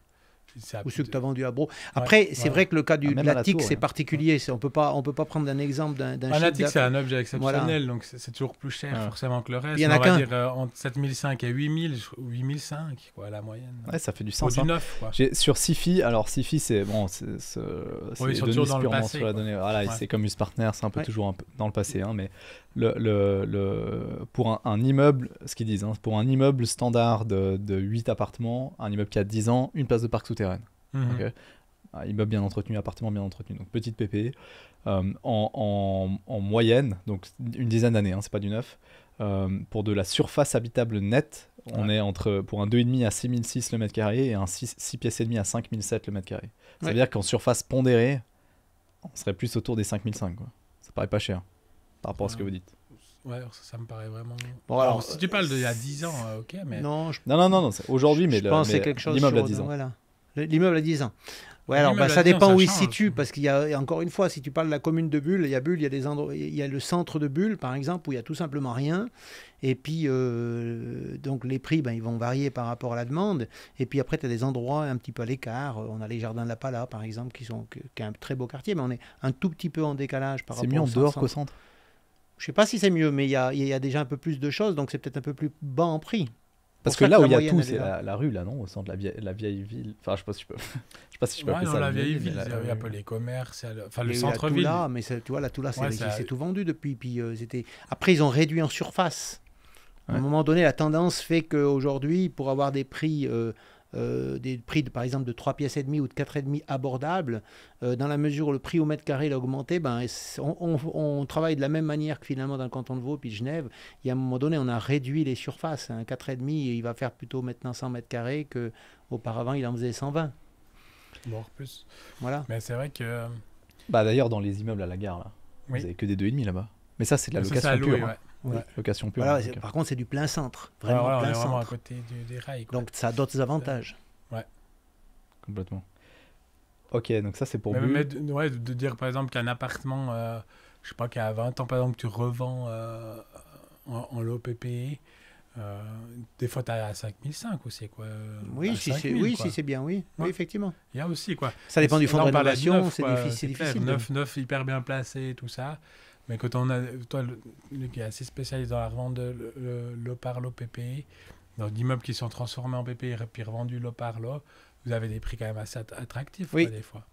C'est à Ou plus ceux que de- tu as vendus à Bro. Après, c'est ouais. vrai que le cas Ah, même de à la l'attique, tour, c'est ouais. particulier. On peut pas prendre un exemple d'un Un chiffre attique, c'est d'affaires. un objet exceptionnel, donc c'est toujours plus cher Ouais. forcément que le reste. Il y en Mais a on qu'un. va dire entre 7005 et 8000, ou 8005, quoi, la moyenne. Ouais, ça fait du Ou sens. du hein. neuf, quoi. Sur Sifi, alors Sifi, c'est bon, c'est Oui, ils sont Denis toujours dans le purement passé, sur la quoi. donnée. Voilà, Ouais. c'est comme Just Partner, c'est un peu Ouais. toujours un peu dans le passé, hein, mais pour un immeuble, ce qu'ils disent, hein, pour un immeuble standard de 8 appartements, un immeuble qui a 10 ans, une place de parc souterraine. Ok. Un immeuble bien entretenu, appartement bien entretenu, donc petite PPE. En moyenne, donc une dizaine d'années, hein, c'est pas du neuf, pour de la surface habitable nette, on est pour un 2,5 à 6006 le mètre carré et un 6 pièces et demie à 5007 le mètre carré. Ça veut dire qu'en surface pondérée, on serait plus autour des 5005, quoi. Ça paraît pas cher par rapport à ce que vous dites. Ouais, ça me paraît vraiment. Bon, alors, si tu parles d'il y a 10 ans, ok, mais. Non, non, c'est aujourd'hui, mais je pense que c'est quelque chose l'immeuble à 10 ans. Voilà. L'immeuble à 10 ans. Ouais, L'immeuble alors à ça 10 ans, dépend ça où il change. se situe, parce qu'il y a, et encore une fois, si tu parles de la commune de Bulle, il y a des endroits, il y a le centre de Bulle, par exemple, où il y a tout simplement rien. Et puis, donc les prix, ils vont varier par rapport à la demande. Et puis après, tu as des endroits un petit peu à l'écart. On a les jardins de la Pala, par exemple, qui est un très beau quartier, mais on est un tout petit peu en décalage par rapport C'est mieux en au dehors centre. qu'au centre. Je sais pas si c'est mieux, mais il y a déjà un peu plus de choses, donc c'est peut-être un peu plus bas en prix. Parce Pour que ça là que où la il y a moyenne, tout, elle est c'est là. la rue, là, non? Au centre de la vieille ville. Enfin, je sais pas si je peux, je sais pas si je peux Ouais, appeler non, ça la vieille mais ville, il y a un peu les commerces, enfin le Il y a eu la centre-ville. Toula, mais tu vois, la Toula, Ouais, c'est tout vendu depuis. Puis, Après, ils ont réduit en surface. À un Ouais. moment donné, la tendance fait qu'aujourd'hui, pour avoir des prix, par exemple, de 3 pièces et demie ou de 4 et demi abordables, dans la mesure où le prix au mètre carré il a augmenté, on travaille de la même manière que finalement dans le canton de Vaud puis de Genève. Il y a un moment donné, on a réduit les surfaces. Un 4 et demi, il va faire plutôt maintenant 100 mètres carrés qu'auparavant, il en faisait 120. Voire plus. Voilà. Mais c'est vrai que. Bah d'ailleurs, dans les immeubles à la gare, là, vous Oui. avez que des 2,5 là-bas. Mais ça, c'est de la Ça, location à louer, pure. ouais. Hein. Oui. Ouais. Location pure. Voilà, hein, donc, par contre, c'est du plein centre. Ouais, Vraiment voilà, on plein est vraiment à centre. côté des rails. Quoi. Donc, ça a d'autres avantages. complètement. Ok, donc ça, c'est pour Mais, Bulle. de dire par exemple qu'un appartement, je sais pas, qui a 20 ans, par exemple, tu revends en lot PPE, des fois tu as à 5005 aussi, quoi. Oui, À si 5000, si c'est bien, oui. Ouais. Oui, effectivement. Il y a aussi, quoi. Ça dépend du fonds Là, de on parlait rénovation, neuf, c'est quoi, difficile. clair, difficile. neuf hyper bien placé, tout ça. Mais quand on a, toi, le qui est assez spécialisé dans la revente de lot par lot PPE, donc d'immeubles qui sont transformés en PPE puis revendus lot par lot, vous avez des prix quand même assez attractifs, Oui. quoi, des fois.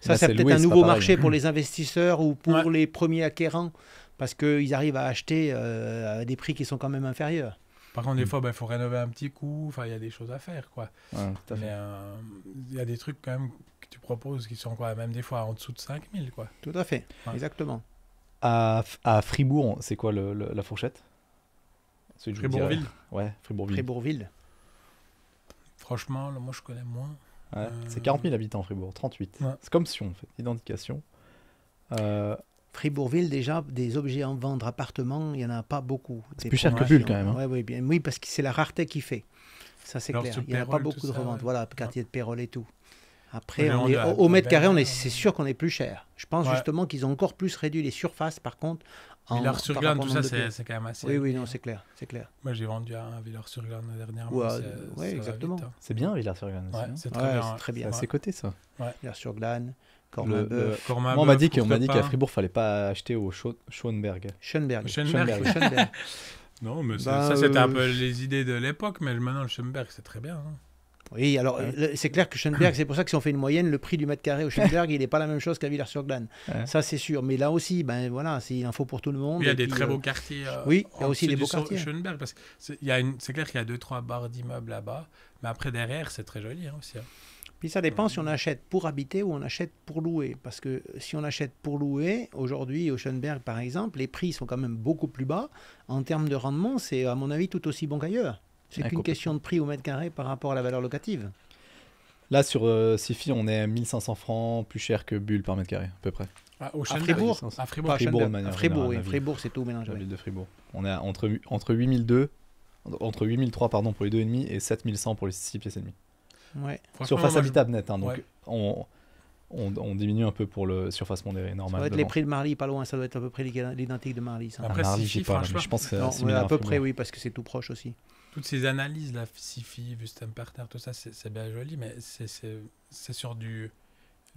Ça, Là, c'est c'est peut-être loué, un c'est nouveau pas pareil, marché hein. pour les investisseurs ou pour Ouais. les premiers acquérants, parce qu'ils arrivent à acheter à des prix qui sont quand même inférieurs. Par contre, des fois, il faut rénover un petit coup. Enfin, il y a des choses à faire, quoi. Ouais, tout à fait. Mais il y a des trucs quand même que tu proposes qui sont quoi, même des fois en dessous de 5000, quoi. Tout à fait, Ouais. exactement. À Fribourg, c'est quoi la fourchette? Celui que je vous dirais. Fribourgville, Ouais, Fribourgville. Fribourgville. franchement, là, moi, je connais moins. Ouais, c'est 40 000 habitants, Fribourg, 38. Ouais. C'est comme Sion, en fait, identification. Fribourgville, déjà, des objets en vendre appartements, il n'y en a pas beaucoup. C'est Des plus cher que promotions. Bulle, quand même, hein. Ouais, bien, oui, parce que c'est la rareté qui fait. Ça, c'est Alors, clair. sur Il n'y en a pas Pérol, beaucoup tout de ça, reventes. ouais. Voilà, quartier de Pérol et tout. Après, Moi, j'ai on vendu est, à au mètre carré, Bernard, c'est sûr qu'on est plus cher. Je pense Ouais. justement qu'ils ont encore plus réduit les surfaces, par contre. par Villars-sur-Glane, rapport tout au ça, nombre de pieds. c'est quand même assez. Oui, élevé, non, hein. c'est clair, c'est clair. Moi, j'ai vendu à un Villars-sur-Glane dernièrement. Ouais, ça ouais, va exactement. vite, hein. C'est bien, Villars-sur-Glane aussi. Ouais, hein. c'est très Ouais, bien. c'est ouais. très C'est bien. assez coté, ça. Sur Glane, Le- Cormain-Bœuf, Cormain-Bœuf, Moi, on m'a dit qu'à Courtepin. Fribourg, fallait pas acheter au Schönberg. Schoenberg. Schoenberg. Schoenberg. Non, mais Bah, ça, c'était un peu les idées de l'époque, mais maintenant, le Schoenberg, c'est très bien. Hein. Oui, alors Ouais. c'est clair que Schoenberg, c'est pour ça que si on fait une moyenne, le prix du mètre carré au Schoenberg, il n'est pas la même chose qu'à Villars-sur-Glane. Ouais. Ça, c'est sûr. Mais là aussi, ben voilà, il en faut pour tout le monde. Il y a Et des puis, très beaux quartiers. oui, il y a en aussi dessous des beaux du quartiers. Schoenberg, parce que c'est clair qu'il y a 2-3 barres d'immeubles là-bas, mais après, derrière, c'est très joli hein, aussi. Hein. Puis ça dépend si on achète pour habiter ou on achète pour louer. Parce que si on achète pour louer, aujourd'hui, au Schoenberg, par exemple, les prix sont quand même beaucoup plus bas. En termes de rendement, c'est, à mon avis, tout aussi bon qu'ailleurs. C'est Ouais, qu'une complètement. question de prix au mètre carré par rapport à la valeur locative. Là, sur Sifi, on est à 1500 francs plus cher que Bulle par mètre carré, à peu près. Ah, au À Schoenberg, Fribourg à Fribourg. Pas à Fribourg, de Schoenberg, manière à Fribourg, générale, oui. la ville. Fribourg, c'est tout mélangé. La ville de Fribourg. On est entre 8002, entre 8003 pardon, pour les 2,5 et 7100 pour les 6 pièces et demie. Ouais. Franchement, Surface moi, habitable nette, hein, donc Ouais. on diminue un peu pour le surface pondérée Ça normal. doit être les devant. prix de Marly, pas loin. Ça doit être à peu près l'identique de Marly. Ça. Après, À Marly, Sifi, j'ai pas, là, mais franchement, je pense que c'est Non, similaire à peu Fribourg. près, oui, parce que c'est tout proche aussi. toutes ces analyses, la Sifi, Wüstenpartner, tout ça, c'est bien joli, mais c'est sur du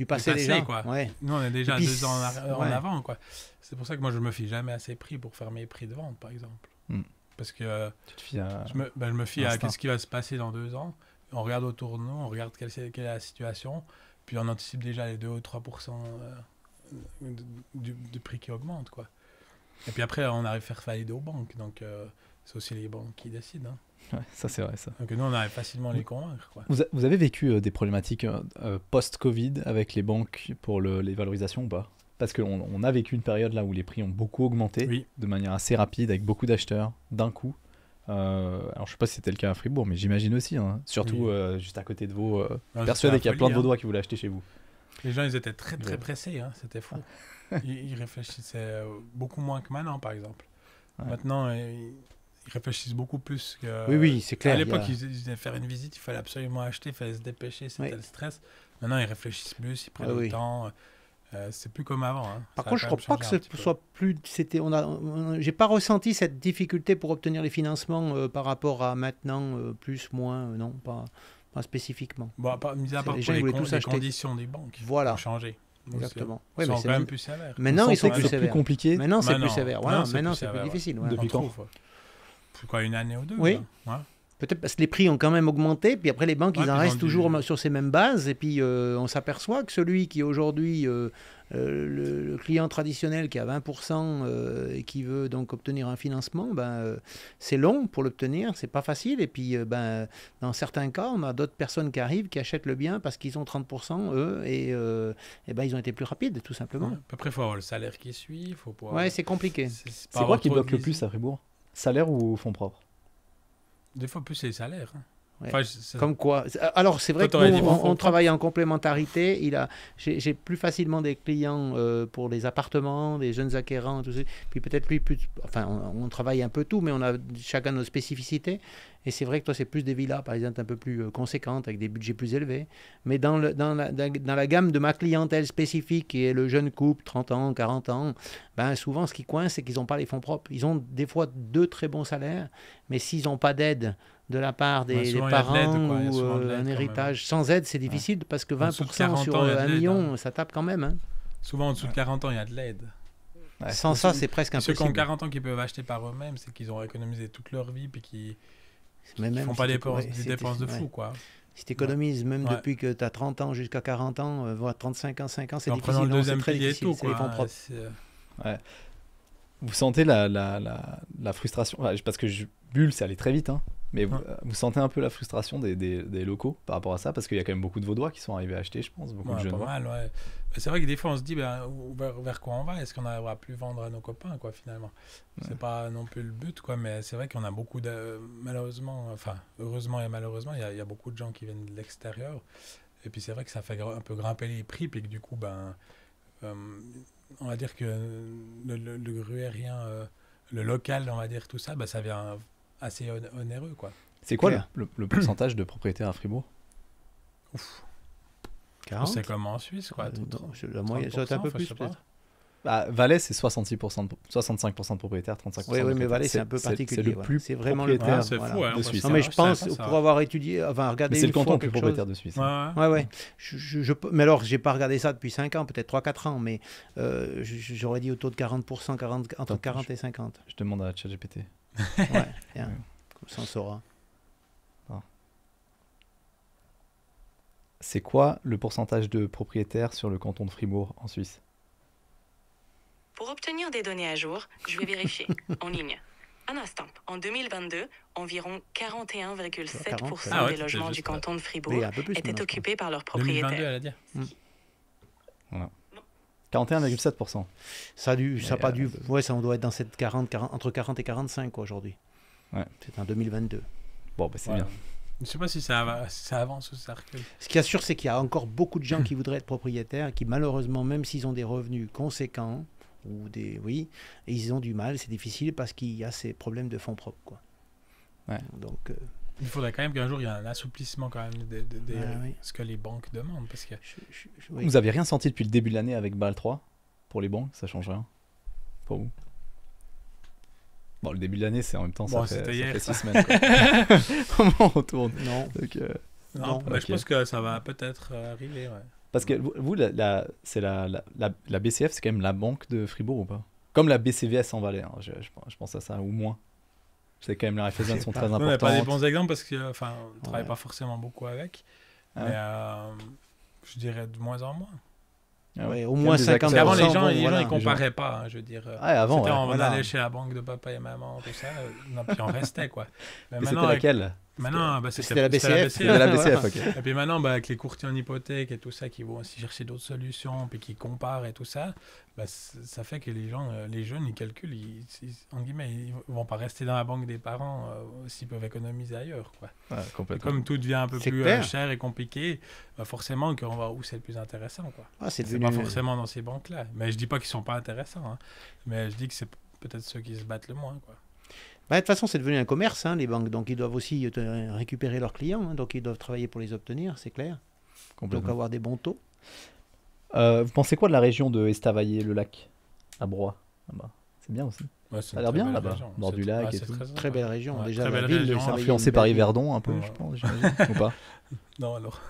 Passé passé, déjà. quoi. Ouais. Nous, on est déjà Et puis, 2 ans en ouais. avant, quoi. C'est pour ça que moi, je me fie jamais à ces prix pour faire mes prix de vente, par exemple. Hmm. Parce que Tu te fies à... je me fie à Instinct. qu'est-ce qui va se passer dans 2 ans. On regarde autour de nous, on regarde quelle est la situation, puis on anticipe déjà les 2 ou 3% du prix qui augmente, quoi. Et puis après, on arrive à faire faillite aux banques. Donc, c'est aussi les banques qui décident. Ouais, ça c'est vrai ça. Donc nous, on arrive facilement à les convaincre. Quoi. Vous avez vécu des problématiques post-Covid avec les banques pour les valorisations ou pas? Parce qu'on a vécu une période là où les prix ont beaucoup augmenté de manière assez rapide avec beaucoup d'acheteurs d'un coup. Alors je sais pas si c'était le cas à Fribourg, mais j'imagine aussi, hein. Surtout juste à côté de vous, persuadé qu'il y a plein de Vaudois qui voulaient acheter chez vous. Les gens, ils étaient très pressés, hein. C'était fou. Ils réfléchissaient beaucoup moins que maintenant, par exemple. Ouais. Maintenant, ils réfléchissent beaucoup plus que... Oui, c'est clair. À l'époque, ils disaient faire une visite, il fallait absolument acheter, il fallait se dépêcher, c'était le stress. Maintenant, ils réfléchissent plus, ils prennent le temps. C'est plus comme avant. Hein. Par contre, je ne crois pas que ce soit plus... J'ai pas ressenti cette difficulté pour obtenir les financements par rapport à maintenant, plus, moins, non, pas spécifiquement. Bon, mis à part pour les conditions des banques, voilà. Ont changé. Exactement. Ils sont quand même plus sévères. Maintenant, ils sont plus sévères. Plus compliqués. Maintenant, c'est plus sévère. Voilà. Maintenant, c'est plus difficile. Ouais. Depuis quand? Quoi, une année ou deux? Oui. Peut-être parce que les prix ont quand même augmenté, puis après les banques, ils en restent toujours sur ces mêmes bases, et puis on s'aperçoit que celui qui aujourd'hui, le client traditionnel qui a 20% et qui veut donc obtenir un financement, c'est long pour l'obtenir, c'est pas facile, et puis dans certains cas, on a d'autres personnes qui arrivent, qui achètent le bien parce qu'ils ont 30%, eux, et ils ont été plus rapides, tout simplement. Après, il faut avoir le salaire qui suit, faut pouvoir... Ouais, c'est compliqué. C'est quoi qui bloque le plus à Fribourg? Salaire ou fonds propres? Des fois, plus c'est les salaires. Hein. Ouais. Enfin, comme quoi. Alors, c'est vrai qu'on travaille en complémentarité. J'ai plus facilement des clients pour les appartements, des jeunes acquérants, tout ça. Puis peut-être on travaille un peu tout, mais on a chacun nos spécificités. Et c'est vrai que toi, c'est plus des villas, par exemple, un peu plus conséquentes, avec des budgets plus élevés. Mais dans la gamme de ma clientèle spécifique, qui est le jeune couple, 30 ans, 40 ans, souvent, ce qui coince, c'est qu'ils n'ont pas les fonds propres. Ils ont des fois 2 très bons salaires, mais s'ils n'ont pas d'aide de la part des parents ou un héritage sans aide, c'est difficile parce que 20% sur 1 million, ça tape quand même. Hein. Souvent, en dessous de 40 ans, il y a de l'aide. Ouais, sans ça, c'est presque impossible. Ceux qui ont 40 ans qui peuvent acheter par eux-mêmes, c'est qu'ils ont économisé toute leur vie et qui ne font pas des dépenses de fou. Quoi. Si tu économises même depuis que tu as 30 ans jusqu'à 40 ans, voire 35 ans, 5 ans, c'est difficile. Le deuxième pilier et tout. C'est les fonds propres. Vous sentez la frustration, parce que Bulle, c'est allé très vite, hein. Mais vous sentez un peu la frustration des locaux par rapport à ça, parce qu'il y a quand même beaucoup de Vaudois qui sont arrivés à acheter, je pense, beaucoup de jeunes. Pas mal, ouais. C'est vrai que des fois on se dit vers quoi on va, est-ce qu'on n'arrivera plus vendre à nos copains, quoi, finalement. C'est pas non plus le but, quoi, mais c'est vrai qu'on a beaucoup de heureusement et malheureusement, il y a beaucoup de gens qui viennent de l'extérieur, et puis c'est vrai que ça fait un peu grimper les prix, puis que du coup on va dire que le gruérien, le local, on va dire tout ça, ça vient assez onéreux, quoi. C'est quoi le pourcentage de propriétaires à Fribourg? Ouf. 40? C'est comme en Suisse, quoi. La moyenne, ça va être un peu plus, peut-être. Valais, c'est 65% de propriétaires, 35%. Oui, mais Valais, c'est un peu particulier. C'est le plus vraiment propriétaire de Suisse. Non, mais je pense, pour avoir étudié, regardé. Mais c'est le canton le plus propriétaire de Suisse. Ouais. Mais alors, j'ai pas regardé ça depuis 5 ans, peut-être 3-4 ans, mais j'aurais dit autour de 40%, entre 40 et 50. Je demande à ChatGPT. Ouais, bien. Comme ça, on saura. C'est quoi le pourcentage de propriétaires sur le canton de Fribourg en Suisse? Pour obtenir des données à jour, je vais vérifier en ligne. Un instant. En 2022, environ 41,7% des logements du canton de Fribourg étaient occupés par leurs propriétaires. 2022, elle a dit. Voilà. 41,7%. Ça on doit être dans cette entre 40 et 45 quoi, aujourd'hui. Ouais. C'est en 2022. Bon, c'est bien. Je ne sais pas si ça avance ou ça recule. Ce qui est sûr, c'est qu'il y a encore beaucoup de gens qui voudraient être propriétaires, qui malheureusement, même s'ils ont des revenus conséquents, et ils ont du mal, c'est difficile parce qu'il y a ces problèmes de fonds propres, quoi. Ouais. Donc, il faudrait quand même qu'un jour il y ait un assouplissement quand même de ce que les banques demandent, parce que vous avez rien senti depuis le début de l'année avec Bâle 3 pour les banques, ça change rien pour vous? Bon, le début de l'année, c'est en même temps, ça fait 6 semaines. Comment on retourne? Non. Donc, non, je pense que ça va peut-être arriver, ouais. Parce que vous, la BCF, c'est quand même la banque de Fribourg ou pas? Comme la BCVS en Valais, hein, je pense à ça, ou moins. C'est quand même les Raiffeisen sont très importantes. On n'a pas des bons exemples parce qu'on ne travaille pas forcément beaucoup avec. Mais je dirais de moins en moins. Ouais, au moins 50%. Parce qu'avant, les gens ils comparaient pas, hein, je veux dire. Avant, on allait chez la banque de papa et maman, tout ça, puis on restait, quoi. Mais c'était laquelle? Maintenant, c'était la BCF. C'était la BCF, ok. Et puis maintenant, avec les courtiers en hypothèque et tout ça, qui vont aussi chercher d'autres solutions, puis qui comparent et tout ça, ça fait que les jeunes, ils calculent, en guillemets, ils vont pas rester dans la banque des parents s'ils peuvent économiser ailleurs, quoi. Ouais, complètement. Comme tout devient un peu plus cher et compliqué, forcément qu'on va où c'est le plus intéressant, quoi. C'est pas forcément dans ces banques-là. Mais je dis pas qu'ils sont pas intéressants, hein. Mais je dis que c'est peut-être ceux qui se battent le moins, quoi. De toute façon, c'est devenu un commerce, hein, les banques. Donc, ils doivent aussi récupérer leurs clients. Hein, donc, ils doivent travailler pour les obtenir, c'est clair. Donc, avoir des bons taux. Vous pensez quoi de la région de Estavayer, le lac, à Broye là-bas? C'est bien aussi. Ouais, ça a l'air bien là-bas, bord du lac et tout. Très belle région. Ouais, déjà, très la belle ville, région. Influencée par Yverdon un peu, je pense, j'imagine, ou pas? Non, alors.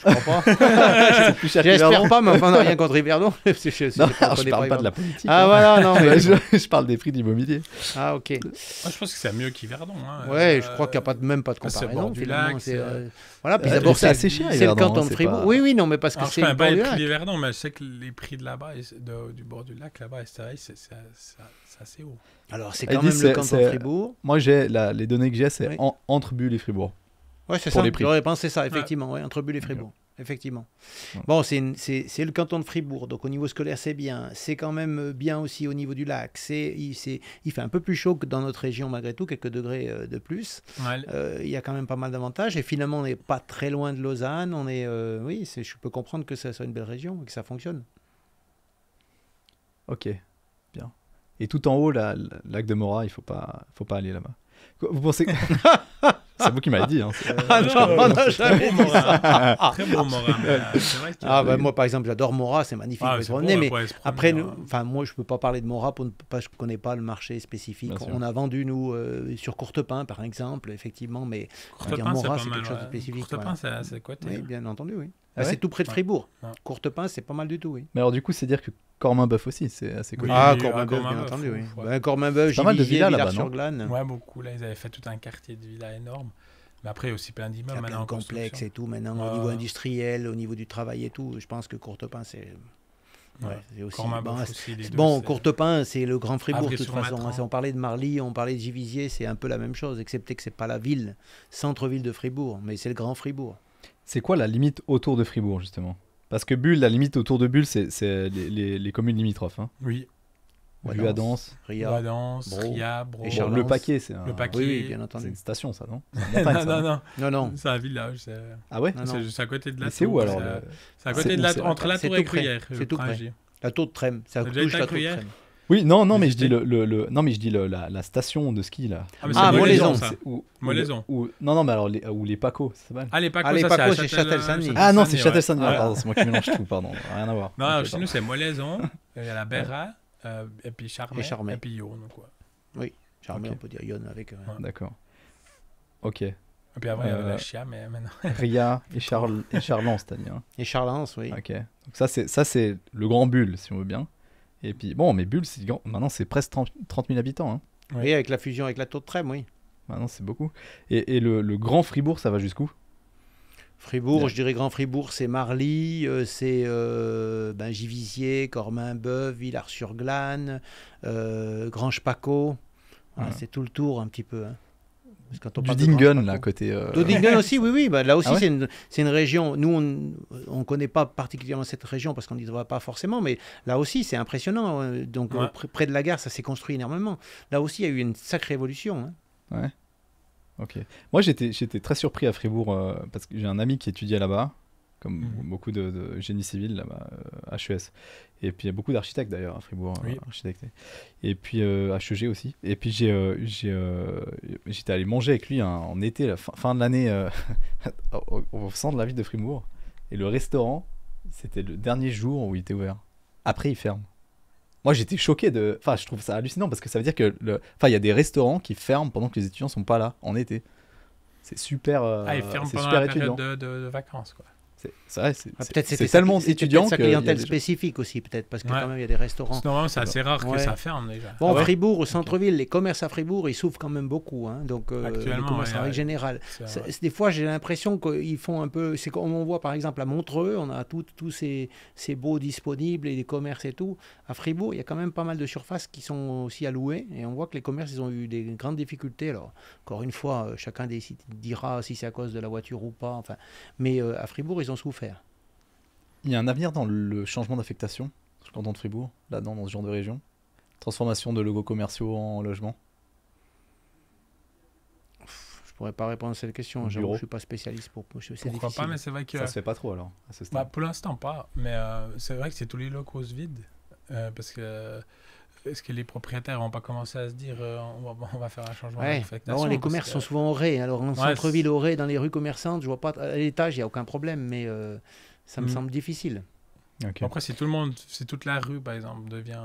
Je crois pas. J'espère pas, mais enfin, on n'a rien contre Yverdon. Non, je parle pas de la politique. Ah, voilà, non. Mais... je parle des prix de l'immobilier. Ah, ok. Moi, je pense que c'est mieux qu'Yverdon. Hein. Ouais, je crois qu'il n'y a même pas de comparaison. C'est bord du lac. Voilà, puis d'abord, c'est assez cher. C'est le canton de Fribourg. Oui, non, mais parce que c'est le bord du lac. Je ne connais pas les prix d'Yverdon, mais je sais que les prix de là-bas, du bord du lac, là-bas, c'est assez haut. Alors, c'est quand même le canton de Fribourg. Moi, les données que j'ai, c'est entre Bulle et Fribourg. Oui, c'est ça. J'aurais pensé ça, effectivement, entre Bulle et Fribourg. Effectivement. Bon, c'est le canton de Fribourg, donc au niveau scolaire, c'est bien. C'est quand même bien aussi au niveau du lac. Il fait un peu plus chaud que dans notre région, malgré tout, quelques degrés de plus. Il y a quand même pas mal d'avantages. Et finalement, on n'est pas très loin de Lausanne. Je peux comprendre que ça soit une belle région et que ça fonctionne. Ok, bien. Et tout en haut, le lac de Morat, il faut pas aller là-bas. Vous pensez c'est vous qui m'avez dit. Hein. Non, on n'a jamais dit ça. Très beau Morat. Moi, par exemple, j'adore Morat, c'est magnifique. Mais après, moi, je ne peux pas parler de Morat parce que je ne connais pas le marché spécifique. On a vendu, nous, sur Courtepin, par exemple, effectivement, mais Morat, c'est quelque chose de spécifique. Courtepin, c'est à côté. Oui, bien entendu, oui. C'est tout près de Fribourg. Courtepin, c'est pas mal du tout, oui. Mais alors, du coup, c'est dire que Corminboeuf aussi, c'est assez connu. Corminboeuf, bien entendu, oui. Corminboeuf, pas mal de villas là-bas, non? Ouais, beaucoup. Là, ils avaient fait tout un quartier de villas énorme. Mais après, il y a aussi plein d'immeubles maintenant. Plein de complexes et tout, maintenant, au niveau industriel, au niveau du travail et tout. Je pense que Courtepin, c'est aussi. Courtepin, c'est le Grand Fribourg, de toute façon. Si on parlait de Marly, on parlait de Givisiez, c'est un peu la même chose, excepté que c'est pas la ville, centre-ville de Fribourg, mais c'est le Grand Fribourg. C'est quoi la limite autour de Fribourg, justement? Parce que Bulle, la limite autour de Bulle, c'est les communes limitrophes. Hein. Oui. Vuadens, Ria, Bro. Et Charlens. Le Paquet, c'est Le Paquet, oui, bien entendu. C'est une station, ça, non? Non. C'est un village. Ah ouais? C'est juste à côté de la tour. C'est où alors? C'est à côté entre la tour et Gruyère. C'est tout près. La tour de Trême. Ça touche la tour de Trême. Oui, non, mais je dis la station de ski là. Molaison. Molaison. Non, mais alors ou les Pacos, c'est mal. Les Pacos, c'est Châtel-Saint-Denis. Ah non, c'est Châtel-Saint-Denis. Pardon, c'est moi qui mélange tout, pardon. Rien à voir. Non, chez nous c'est Molaison, il y a la Berra, et puis Charmey, et puis Yon, quoi. Oui, Charmey, on peut dire Yon avec. D'accord. Ok. Et puis avant il y avait la Chia, mais maintenant. Ria et Charlens, t'as dit. Et Charlens, oui. Ok. Donc ça c'est le Grand Bulle, si on veut bien. Et puis, mais Bulle, maintenant, c'est presque 30 000 habitants. Hein. Oui, avec la fusion avec la tour de Trême, oui. Maintenant, c'est beaucoup. Et le Grand Fribourg, ça va jusqu'où? Fribourg, je dirais Grand Fribourg, c'est Marly, c'est Givisiez, Corminboeuf, Villars-sur-Glane, Grange-Paco. Voilà, c'est tout le tour, un petit peu. Hein. Du Dingen, là, côté... Du Dingen aussi, oui. Là aussi, c'est une région... Nous, on ne connaît pas particulièrement cette région parce qu'on n'y va pas forcément, mais là aussi, c'est impressionnant. Donc, près de la gare, ça s'est construit énormément. Là aussi, il y a eu une sacrée évolution. Hein. Ouais. Ok. Moi, j'étais très surpris à Fribourg parce que j'ai un ami qui étudiait là-bas, comme beaucoup de génie civil là-bas, HES. Et puis il y a beaucoup d'architectes d'ailleurs à Fribourg, architectes. Et puis HEG aussi. Et puis j'étais allé manger avec lui en été, la fin de l'année, au centre de la ville de Fribourg. Et le restaurant, c'était le dernier jour où il était ouvert. Après, il ferme. Moi, j'étais choqué de... Enfin, je trouve ça hallucinant parce que ça veut dire que... il y a des restaurants qui ferment pendant que les étudiants sont pas là, en été. C'est super... ils ferment pendant la période de vacances, quoi. C'est tellement d'étudiants sa clientèle spécifique aussi, peut-être, parce que quand même, il y a des restaurants. Normalement, c'est assez rare que ça ferme déjà. Bon, Fribourg, au centre-ville, les commerces à Fribourg, ils souffrent quand même beaucoup. Hein, donc, les commerces en règle générale. Des fois, j'ai l'impression qu'ils font un peu... C'est comme on voit, par exemple, à Montreux, on a tous ces baux disponibles et les commerces et tout. À Fribourg, il y a quand même pas mal de surfaces qui sont aussi à louer. Et on voit que les commerces, ils ont eu des grandes difficultés. Alors, encore une fois, chacun dira si c'est à cause de la voiture ou pas. Enfin, mais à Fribourg, ils ont souffert. Il y a un avenir dans le changement d'affectation sur le canton de Fribourg, là-dedans, dans ce genre de région. Transformation de logos commerciaux en logements. Je pourrais pas répondre à cette question. Je ne suis pas spécialiste pour. Pourquoi pas, mais c'est vrai que ça se fait pas trop alors. À ce stade. Pour l'instant pas, mais c'est vrai que c'est tous les locaux vides parce que. Est-ce que les propriétaires n'ont pas commencé à se dire on va faire un changement d'affectation? Les commerces sont souvent au ré. Alors en centre-ville au ré, dans les rues commerçantes, je vois pas à l'étage, il n'y a aucun problème, mais ça me semble difficile. Okay. Après, si toute la rue, par exemple, devient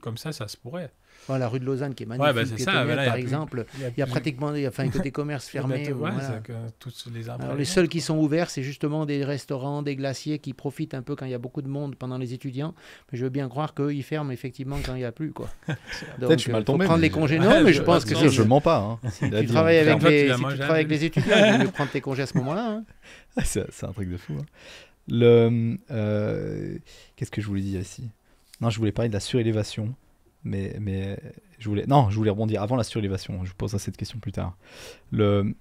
comme ça se pourrait. La rue de Lausanne qui est magnifique, par exemple, il y a pratiquement que des commerces fermés. Alors, les seuls qui sont ouverts, c'est justement des restaurants, des glaciers qui profitent un peu quand il y a beaucoup de monde pendant les étudiants. Mais je veux bien croire qu'eux, ils ferment effectivement quand il n'y a plus. Peut-être je suis mal tombé. Prendre les congés, non, mais je pense que je mens pas. Si tu travailles avec les étudiants, il vaut mieux prendre tes congés à ce moment-là. C'est un truc de fou. Qu'est-ce que je voulais dire ici? Non, je voulais parler de la surélévation. Mais je voulais rebondir avant la surélévation. Je vous poserai cette question plus tard. Un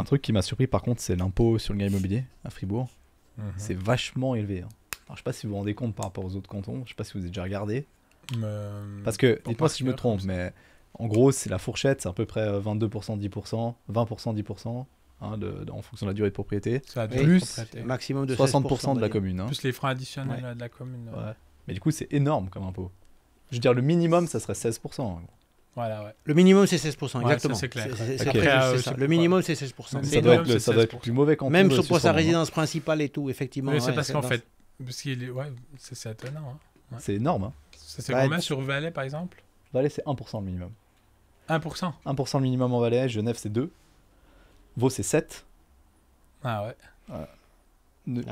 truc qui m'a surpris par contre, c'est l'impôt sur le gain immobilier à Fribourg. C'est vachement élevé. Alors, je ne sais pas si vous vous rendez compte par rapport aux autres cantons. Je ne sais pas si vous avez déjà regardé. Parce que, dites-moi si je me trompe, mais en gros, c'est la fourchette, c'est à peu près 22%, 10%, 20%, 10%. En fonction de la durée de propriété. Plus maximum de 60% de la commune. Plus les freins additionnels de la commune. Mais du coup, c'est énorme comme impôt. Je veux dire, le minimum, ça serait 16%. Voilà, Le minimum, c'est 16%, exactement. C'est clair. Le minimum, c'est 16%. Ça doit être le plus mauvais canton. Même pour sa résidence principale et tout, effectivement. Mais c'est parce qu'en fait, c'est étonnant. C'est énorme. C'est combien sur Valais, par exemple? Valais, c'est 1% le minimum. 1% 1% le minimum en Valais. Genève, c'est 2. Vaud, c'est 7. Ah ouais.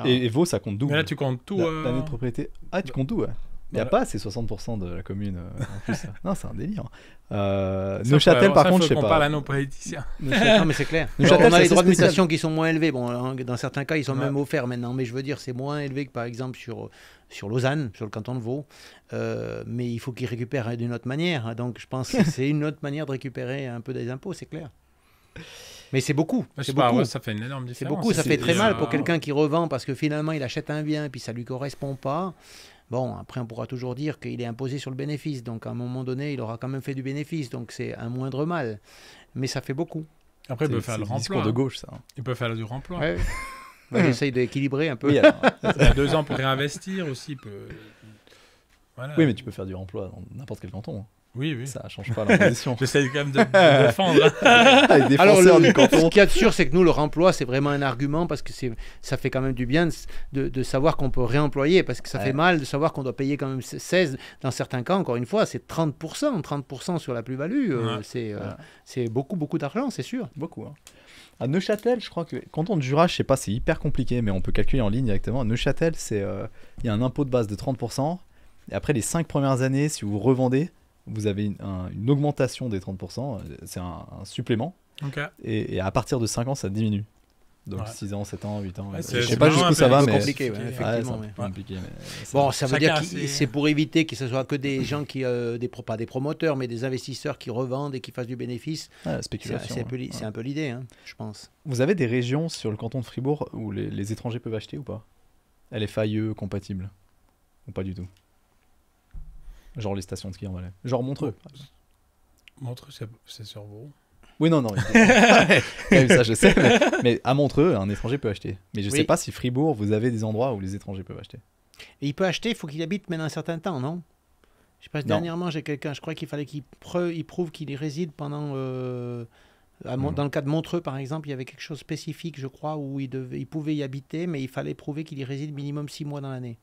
Et Vaud, ça compte double. Mais là, tu comptes tout. L'année de propriété. Ah, tu comptes tout, ouais. Il n'y a pas ces 60% de la commune en plus. Non, c'est un délire. Neuchâtel, par contre, je sais pas. On parle à nos politiciens. Non, mais c'est clair. On a les droits de mutation qui sont moins élevés. Bon, dans certains cas, ils sont même offerts maintenant. Mais je veux dire, c'est moins élevé que par exemple sur Lausanne, sur le canton de Vaud. Mais il faut qu'ils récupèrent d'une autre manière. Donc, je pense que c'est une autre manière de récupérer un peu des impôts, c'est clair. Mais c'est beaucoup. Ça fait une énorme différence. C'est beaucoup. Ça fait très mal pour quelqu'un qui revend parce que finalement, il achète un bien et puis ça ne lui correspond pas. Bon, après, on pourra toujours dire qu'il est imposé sur le bénéfice. Donc, à un moment donné, il aura quand même fait du bénéfice. Donc, c'est un moindre mal. Mais ça fait beaucoup. Après, il peut faire le remploi. C'est discours de gauche, ça. Il peut faire du remploi. Ouais. Il essaye d'équilibrer un peu. Oui, il a 2 ans pour réinvestir aussi. Voilà. Oui, mais tu peux faire du remploi dans n'importe quel canton. Oui. Ça ne change pas la position. J'essaie quand même de défendre. Alors, ce qu'il y a de sûr, c'est que nous, le remploi, c'est vraiment un argument parce que ça fait quand même du bien de savoir qu'on peut réemployer parce que ça fait mal de savoir qu'on doit payer quand même 16. Dans certains cas, encore une fois, c'est 30%. 30% sur la plus-value. C'est beaucoup, beaucoup d'argent, c'est sûr. Beaucoup. À Neuchâtel, je crois que canton de Jura, je sais pas, c'est hyper compliqué, mais on peut calculer en ligne directement. À Neuchâtel, il y a un impôt de base de 30%. Et après les 5 premières années, si vous revendez, vous avez une augmentation des 30%, c'est un supplément. Okay. Et à partir de 5 ans, ça diminue. Donc 6 ans, 7 ans, 8 ans. Je sais pas jusqu'où ça va, mais compliqué, effectivement. Compliqué, bon, ça veut dire que c'est pour éviter que ce soit que des gens qui, pas des promoteurs, mais des investisseurs qui revendent et qui fassent du bénéfice. La spéculation. C'est un peu l'idée, je pense. Vous avez des régions sur le canton de Fribourg où les étrangers peuvent acheter ou pas? LFAIE compatible ou pas du tout? Genre les stations de ski en Valais. Genre Montreux. Montreux, c'est sur Vaud. Oui, non. Ça, je sais. Mais à Montreux, un étranger peut acheter. Mais je sais pas si Fribourg, vous avez des endroits où les étrangers peuvent acheter. Et il peut acheter, il faut qu'il habite maintenant un certain temps, non? Je sais pas, dernièrement, j'ai quelqu'un, je crois qu'il fallait qu'il prouve qu'il y réside pendant... Dans le cas de Montreux, par exemple, il y avait quelque chose de spécifique, je crois, où il pouvait y habiter, mais il fallait prouver qu'il y réside minimum 6 mois dans l'année.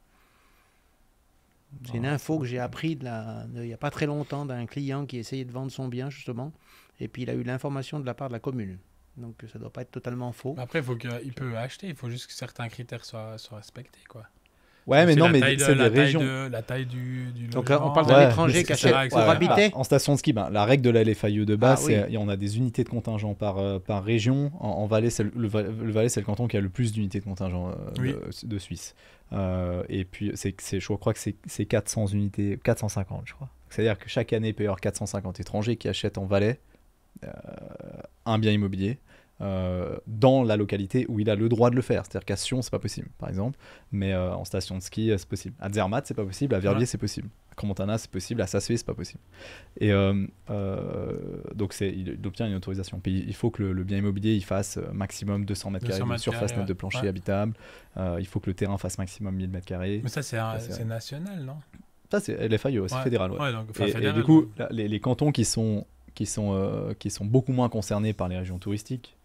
C'est une info que j'ai appris il n'y a pas très longtemps d'un client qui essayait de vendre son bien, justement. Et puis, il a eu l'information de la part de la commune. Donc ça ne doit pas être totalement faux. Après, il peut acheter, il faut juste que certains critères soient respectés, quoi. Ouais, mais non, mais c'est des régions. La taille du Donc logement. on parle d'un étranger qui achète pour habiter. En station de ski, la règle de la LFAE de base, on a des unités de contingent par région. En Valais, le Valais, c'est le canton qui a le plus d'unités de contingent de Suisse. Et puis, je crois que c'est 400 unités, 450, je crois. C'est-à-dire que chaque année, il peut y avoir 450 étrangers qui achètent en Valais un bien immobilier. Dans la localité où il a le droit de le faire. C'est-à-dire qu'à Sion, c'est pas possible, par exemple, mais en station de ski, c'est possible. À Zermatt, c'est pas possible. À Verviers, c'est possible. À Crans-Montana, c'est possible. À Sassouet, c'est pas possible. Et donc, il obtient une autorisation. Puis, il faut que le bien immobilier il fasse maximum 200 mètres carrés de surface nette de plancher habitable. Il faut que le terrain fasse maximum 1000 mètres carrés. Mais ça, c'est national, non? Ça, c'est LFAE, c'est fédéral. Et du coup, les cantons qui sont beaucoup moins concernés par les régions touristiques,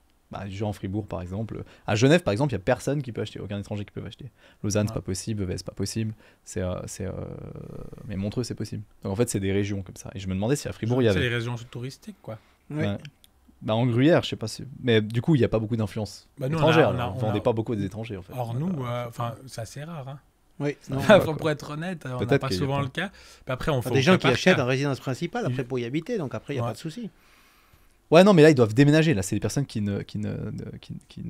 genre en Fribourg par exemple. À Genève par exemple, il n'y a personne qui peut acheter, aucun étranger qui peut acheter. Lausanne, c'est pas possible, Vevey, c'est pas possible. Mais Montreux, c'est possible. Donc en fait, c'est des régions comme ça. Et je me demandais si à Fribourg il y avait. C'est les régions touristiques, quoi. Ouais. En Gruyère, je sais pas si. Mais du coup, il n'y a pas beaucoup d'influence étrangère. On ne vendait pas beaucoup des étrangers en fait. Or, nous, c'est assez rare. Hein. Oui, pour être honnête, on n'a pas souvent le cas. Puis après, on fait des gens qui achètent en résidence principale après pour y habiter, donc après, il n'y a pas de souci. Ouais, non, mais là, ils doivent déménager. Là, c'est des personnes qui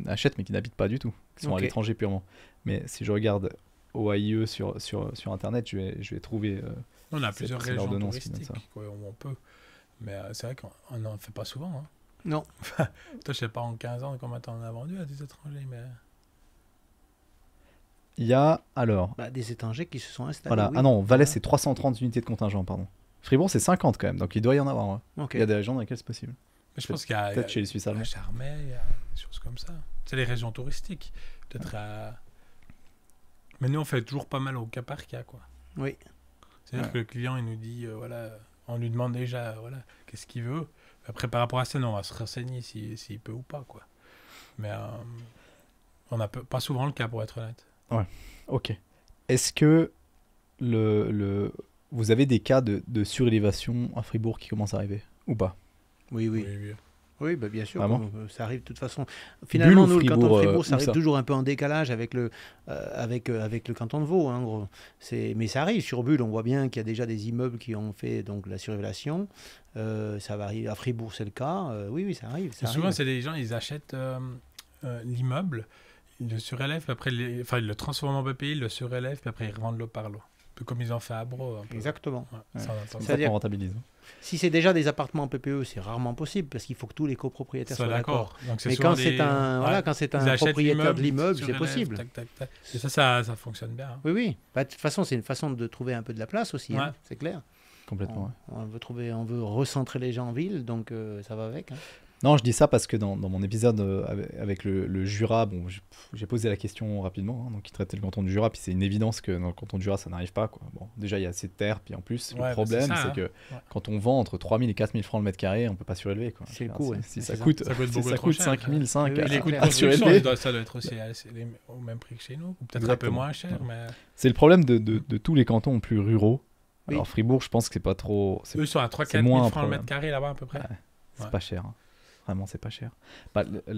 achètent, mais qui n'habitent pas du tout, qui sont à l'étranger purement. Mais si je regarde OAIE sur Internet, je vais trouver. On a plusieurs régions touristiques où on peut. Mais c'est vrai qu'on n'en fait pas souvent. Hein. Non. Toi, je sais pas, en 15 ans, combien t'en as vendu à des étrangers, mais... Il y a, alors... des étrangers qui se sont installés. Voilà. Oui. Ah non, Valais, c'est 330 unités de contingent, pardon. Fribourg, c'est 50 quand même, donc il doit y en avoir. Ouais. Il y a des régions dans lesquelles c'est possible. Mais je pense qu'il y a... Peut-être chez les Suisses allemands. À Charmey, il y a des choses comme ça. C'est les régions touristiques. Peut-être à... Mais nous, on fait toujours pas mal au cas par cas, quoi. Oui. C'est-à-dire que le client, il nous dit, on lui demande déjà, qu'est-ce qu'il veut. Après, par rapport à ça, on va se renseigner s'il peut ou pas, quoi. Mais on n'a pas souvent le cas, pour être honnête. Ouais, ok. Est-ce que vous avez des cas de surélévation à Fribourg qui commencent à arriver ou pas? Oui. Oui, bien sûr, ça arrive de toute façon. Finalement, nous, le canton de Fribourg, ça arrive toujours un peu en décalage avec le canton de Vaud. Hein, en gros. Mais ça arrive. Sur Bulle, on voit bien qu'il y a déjà des immeubles qui ont fait donc, la surélévation. Ça va arriver. À Fribourg, c'est le cas. Oui, ça arrive. Souvent, c'est des gens, ils achètent l'immeuble, ils le surélèvent, puis après, ils le transforment en BPI, ils le surélèvent, puis après, ils revendent l'eau par l'eau. Un peu comme ils ont fait à Bro. Exactement. C'est-à-dire qu'on rentabilise. Si c'est déjà des appartements en PPE, c'est rarement possible parce qu'il faut que tous les copropriétaires soient d'accord. Mais quand c'est un propriétaire de l'immeuble, c'est possible. Et ça fonctionne bien. Hein. Oui. De toute façon, c'est une façon de trouver un peu de la place aussi, hein, c'est clair. Complètement. On veut recentrer les gens en ville, donc ça va avec. Hein. Non, je dis ça parce que dans mon épisode avec le Jura, j'ai posé la question rapidement, donc il traitait le canton du Jura, puis c'est une évidence que dans le canton du Jura, ça n'arrive pas. Quoi. Bon, déjà, il y a assez de terre, puis en plus, le problème, c'est que quand on vend entre 3 000 et 4 000 francs le mètre carré, on ne peut pas surélever. Quoi. C'est le coût. Si ça coûte 5 000, 5 000 les coûts de construction, ça doit être aussi au même prix que chez nous, ou peut-être un peu moins cher. Mais... C'est le problème de tous les cantons plus ruraux. Oui. Alors Fribourg, je pense que c'est pas trop... Eux, ils sont à 3 4 000 francs le mètre carré là-bas à peu près. C'est pas cher. Vraiment, c'est pas cher.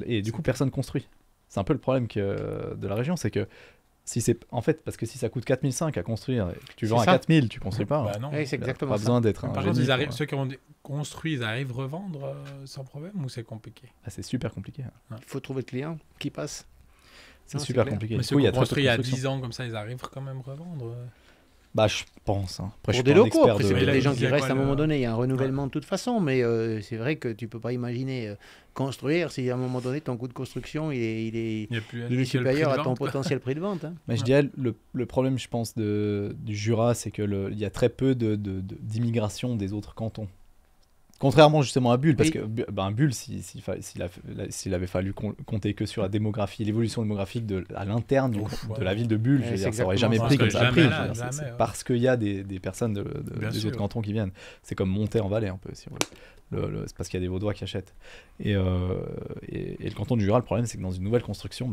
Et du coup, personne construit. C'est un peu le problème de la région, c'est que si c'est en fait parce que si ça coûte 4 500 à construire, et que tu vends à 4 000, tu construis pas. Non, c'est exactement pas besoin d'être un par génie. Contre, ceux qui ont construit, ils arrivent à revendre sans problème ou c'est compliqué? C'est super compliqué. Il faut trouver le client qui passe. C'est super compliqué. Mais ceux qui ont construit il y a 10 ans comme ça, ils arrivent quand même à revendre. Je pense. Après, pour des locaux, après, c'est des gens qui restent à un moment donné. Il y a un renouvellement de toute façon, mais c'est vrai que tu ne peux pas imaginer construire si à un moment donné, ton coût de construction il est supérieur à ton potentiel prix de vente. Hein. Mais je dirais, le problème, je pense, du Jura, c'est qu'il y a très peu d'immigration des autres cantons. Contrairement justement à Bulle, parce que Bulle, s'il avait fallu compter que sur la démographie, l'évolution démographique à l'interne de la ville de Bulle, ça n'aurait jamais pris comme ça a pris. C'est parce qu'il y a des personnes des autres cantons qui viennent. C'est comme monter en Valais un peu, si vous voulez. C'est parce qu'il y a des Vaudois qui achètent. Et le canton du Jura, le problème, c'est que dans une nouvelle construction,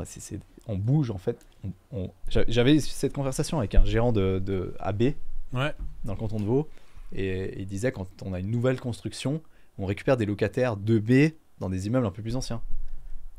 on bouge en fait. J'avais cette conversation avec un gérant de AB dans le canton de Vaud. Et il disait quand on a une nouvelle construction, on récupère des locataires de B dans des immeubles un peu plus anciens.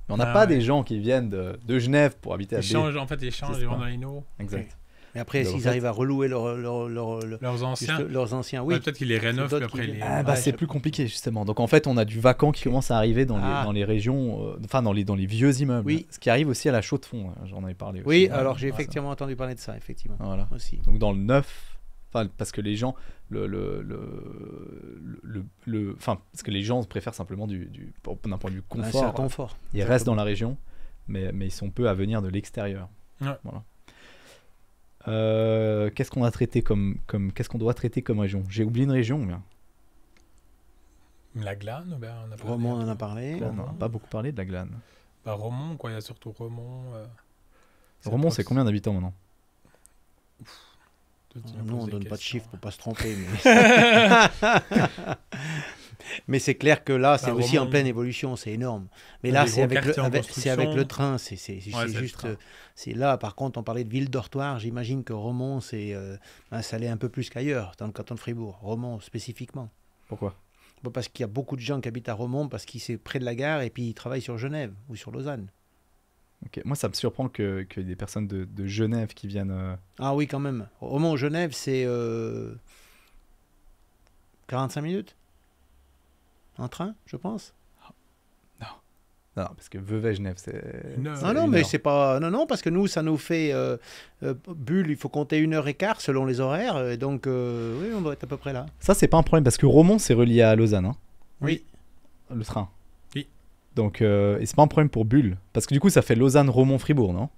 Mais on n'a pas des gens qui viennent de Genève pour habiter à B. En fait, ils changent, ils vont dans les nouveaux. Exact. Oui. Mais après, s'ils arrivent à relouer leurs anciens, oui. Peut-être qu'ils les rénovent, puis après les... c'est plus compliqué, justement. Donc, en fait, on a du vacant qui commence à arriver dans les régions, dans les vieux immeubles. Oui. Ce qui arrive aussi à la Chaux-de-Fonds, j'en avais parlé aussi. Oui, alors j'ai effectivement entendu parler de ça, effectivement. Voilà. Aussi. Donc, dans le neuf, parce que les gens... parce que les gens préfèrent simplement d'un point de vue confort. Un confort. Ils restent dans la région, mais ils sont peu à venir de l'extérieur. Ouais. Voilà. Qu'est-ce qu'on a traité qu'est-ce qu'on doit traiter comme région? J'ai oublié une région. Bien. La Glane, Romont, on en a parlé. On n'a pas beaucoup parlé de la Glane. Romont, quoi. Il y a surtout Romont. Romont, c'est combien d'habitants maintenant? Non, on ne donne pas de chiffres pour ne pas se tromper. Mais, mais c'est clair que là, c'est aussi en pleine évolution, c'est énorme. Mais là, c'est avec le train, c'est juste... C'est là, par contre, on parlait de ville dortoir, j'imagine que Romont, ça l'est un peu plus qu'ailleurs, dans le canton de Fribourg. Romont, spécifiquement. Pourquoi? Parce qu'il y a beaucoup de gens qui habitent à Romont, parce qu'ils sont près de la gare, et puis ils travaillent sur Genève ou sur Lausanne. Okay. Moi, ça me surprend qu'il y ait des personnes de Genève qui viennent... Ah oui, quand même. Romont-Genève, c'est 45 minutes en train, je pense. Non, parce que Vevey-Genève, c'est... Non, mais c'est pas... Non, parce que nous, ça nous fait... Bulle, il faut compter 1h15 selon les horaires, et donc oui, on doit être à peu près là. Ça, c'est pas un problème, parce que Romont, c'est relié à Lausanne, hein. Oui. Le train. Oui. Donc, et c'est pas un problème pour Bulle, parce que du coup, ça fait Lausanne-Romont-Fribourg, non?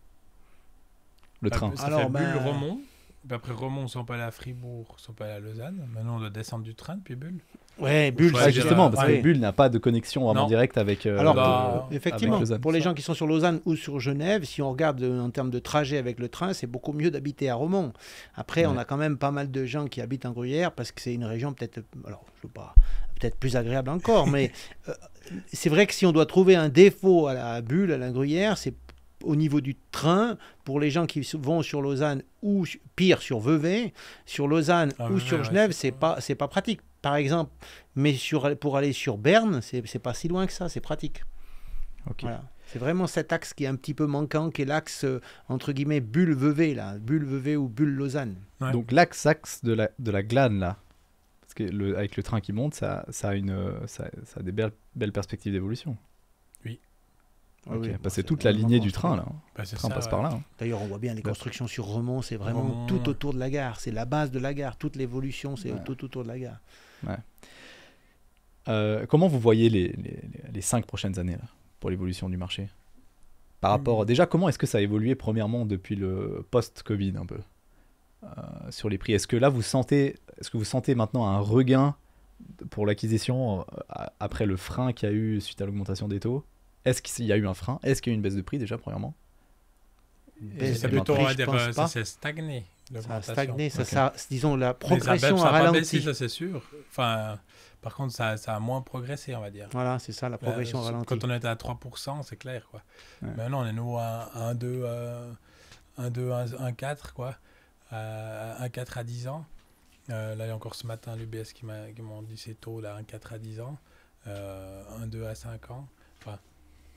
Le train. Ça fait Bulle-Romont. Après Romont, ils sont pas allés à Fribourg, ils sont pas allés à Lausanne. Maintenant, on doit descendre du train depuis Bulle. Ouais, Bulle, justement, parce que Bulle n'a pas de connexion vraiment directe avec. Alors, effectivement, avec pour les gens qui sont sur Lausanne ou sur Genève, si on regarde en termes de trajet avec le train, c'est beaucoup mieux d'habiter à Romont. Après, on a quand même pas mal de gens qui habitent en Gruyère parce que c'est une région peut-être, alors je sais pas, peut-être plus agréable encore, mais c'est vrai que si on doit trouver un défaut à Bulle, à la Gruyère, c'est au niveau du train, pour les gens qui vont sur Lausanne ou pire sur Vevey, sur Lausanne ou sur Genève, c'est pas pratique. Par exemple, mais pour aller sur Berne, c'est pas si loin que ça, c'est pratique. Okay. Voilà. C'est vraiment cet axe qui est un petit peu manquant, qui est l'axe entre guillemets Bulle-Vevey, là, Bulle-Vevey ou Bulle-Lausanne. Ouais. Donc l'axe de la Glane là, parce que avec le train qui monte, ça a des belles perspectives d'évolution. Oui. Okay. C'est toute la lignée du train là. Le train passe par là. Hein. D'ailleurs, on voit bien les constructions sur Romont, c'est vraiment tout autour de la gare. C'est la base de la gare. Toute l'évolution, c'est tout autour de la gare. Ouais. Comment vous voyez les 5 prochaines années là, pour l'évolution du marché? Par rapport, déjà, comment est-ce que ça a évolué premièrement depuis le post-Covid un peu sur les prix? Est-ce que là vous sentez maintenant un regain pour l'acquisition après le frein qu'il y a eu suite à l'augmentation des taux? Est-ce qu'il y a eu un frein? Est-ce qu'il y a eu une baisse de prix déjà premièrement? C'est plutôt, on va dire, ça s'est stagné. Ça a stagné, disons, la progression a ralenti. Baissé, ça c'est sûr. Enfin, par contre, ça a moins progressé, on va dire. Voilà, c'est ça, la progression a ralenti. Quand on était à 3%, c'est clair, quoi. Ouais. Maintenant, on est nous à 1,2, 1,4, quoi. 1,4 à 10 ans. Là, il y a encore ce matin, l'UBS qui m'ont dit ces taux, là, 1,4 à 10 ans. 1,2 à 5 ans. Enfin,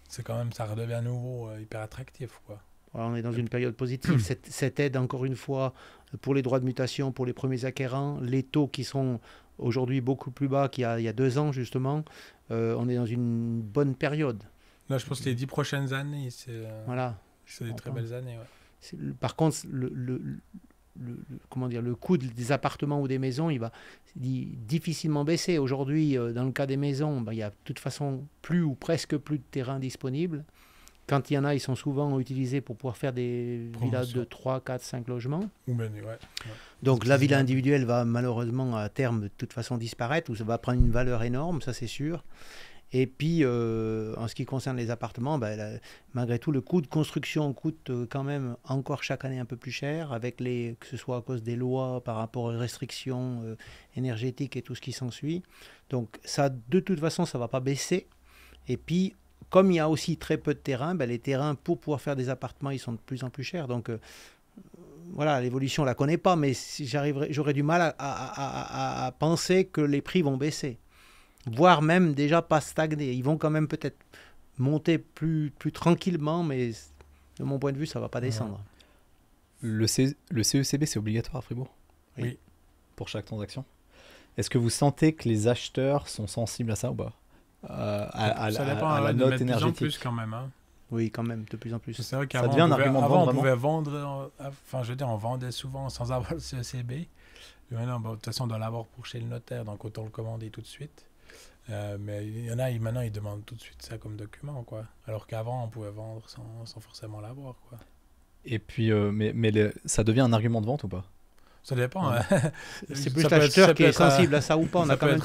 c'est quand même, ça redevient à nouveau hyper attractif, quoi. Voilà, on est dans une période positive. Cette aide, encore une fois, pour les droits de mutation, pour les premiers acquérants, les taux qui sont aujourd'hui beaucoup plus bas qu'il y a 2 ans, justement, on est dans une bonne période. Là, je pense que les 10 prochaines années, c'est des très belles années. Ouais. Par contre, le coût des appartements ou des maisons, il va difficilement baisser. Aujourd'hui, dans le cas des maisons, il y a de toute façon plus ou presque plus de terrain disponible. Quand il y en a, ils sont souvent utilisés pour pouvoir faire des villas de 3, 4, 5 logements. Donc la villa individuelle va malheureusement à terme de toute façon disparaître, ou ça va prendre une valeur énorme, ça c'est sûr. Et puis en ce qui concerne les appartements, malgré tout le coût de construction coûte quand même encore chaque année un peu plus cher, que ce soit à cause des lois par rapport aux restrictions énergétiques et tout ce qui s'ensuit. Donc ça, de toute façon, ça ne va pas baisser. Et puis comme il y a aussi très peu de terrain, les terrains pour pouvoir faire des appartements, ils sont de plus en plus chers. Donc voilà, l'évolution, on ne la connaît pas, mais j'aurais du mal à penser que les prix vont baisser. Voire même déjà pas stagner. Ils vont quand même peut-être monter plus tranquillement, mais de mon point de vue, ça ne va pas descendre. Le CECB, c'est obligatoire à Fribourg? Oui. Pour chaque transaction. Est-ce que vous sentez que les acheteurs sont sensibles à ça ou pas? Ça dépend à la note de plus en énergétique. plus quand même. Hein. Oui, quand même, de plus en plus. C'est vrai Ça devient un argument de vente, on pouvait vendre, enfin je veux dire, on vendait souvent sans avoir le CECB. Maintenant, de toute façon, on doit l'avoir pour chez le notaire, donc autant le commander tout de suite. Mais il y en a, maintenant, ils demandent tout de suite ça comme document, quoi. Alors qu'avant, on pouvait vendre sans forcément l'avoir, quoi. Et puis, mais ça devient un argument de vente ou pas? Ça dépend. C'est plus l'acheteur qui est sensible à ça ou pas. On a quand même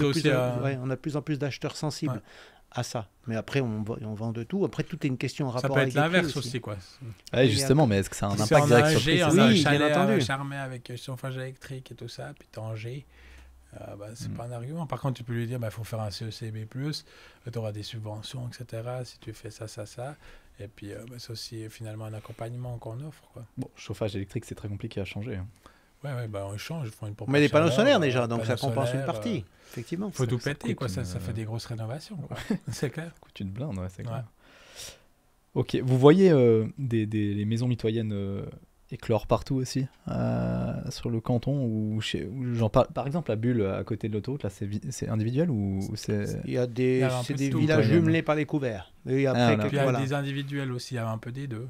on a de plus en plus d'acheteurs sensibles à ça. Mais après, on vend de tout. Après, tout est une question en rapport avec ça peut être l'inverse aussi, quoi. Ouais, justement, mais est-ce que ça a un impact direct sur le prix? On a un Oui, chalet bien entendu. charmé avec chauffage électrique et tout ça, puis t'es en G. C'est pas un argument. Par contre, tu peux lui dire, faut faire un CECB+, tu auras des subventions, etc. Si tu fais ça. Et puis, c'est aussi finalement un accompagnement qu'on offre, quoi. Bon, chauffage électrique, c'est très compliqué à changer. Hein. Ouais, on change. Une mais les panneaux solaires déjà, donc ça compense une partie. Effectivement. Faut tout péter, quoi. Ça fait des grosses rénovations, quoi. C'est clair. Ça coûte une blinde, ouais, c'est clair. Ok, vous voyez les maisons mitoyennes éclore partout aussi sur le canton ou par exemple la Bulle à côté de l'autoroute, là c'est individuel ou c'est... Il y a des villages jumelés par les couverts. Et après, puis il y a des individuels aussi, il y a un peu des deux.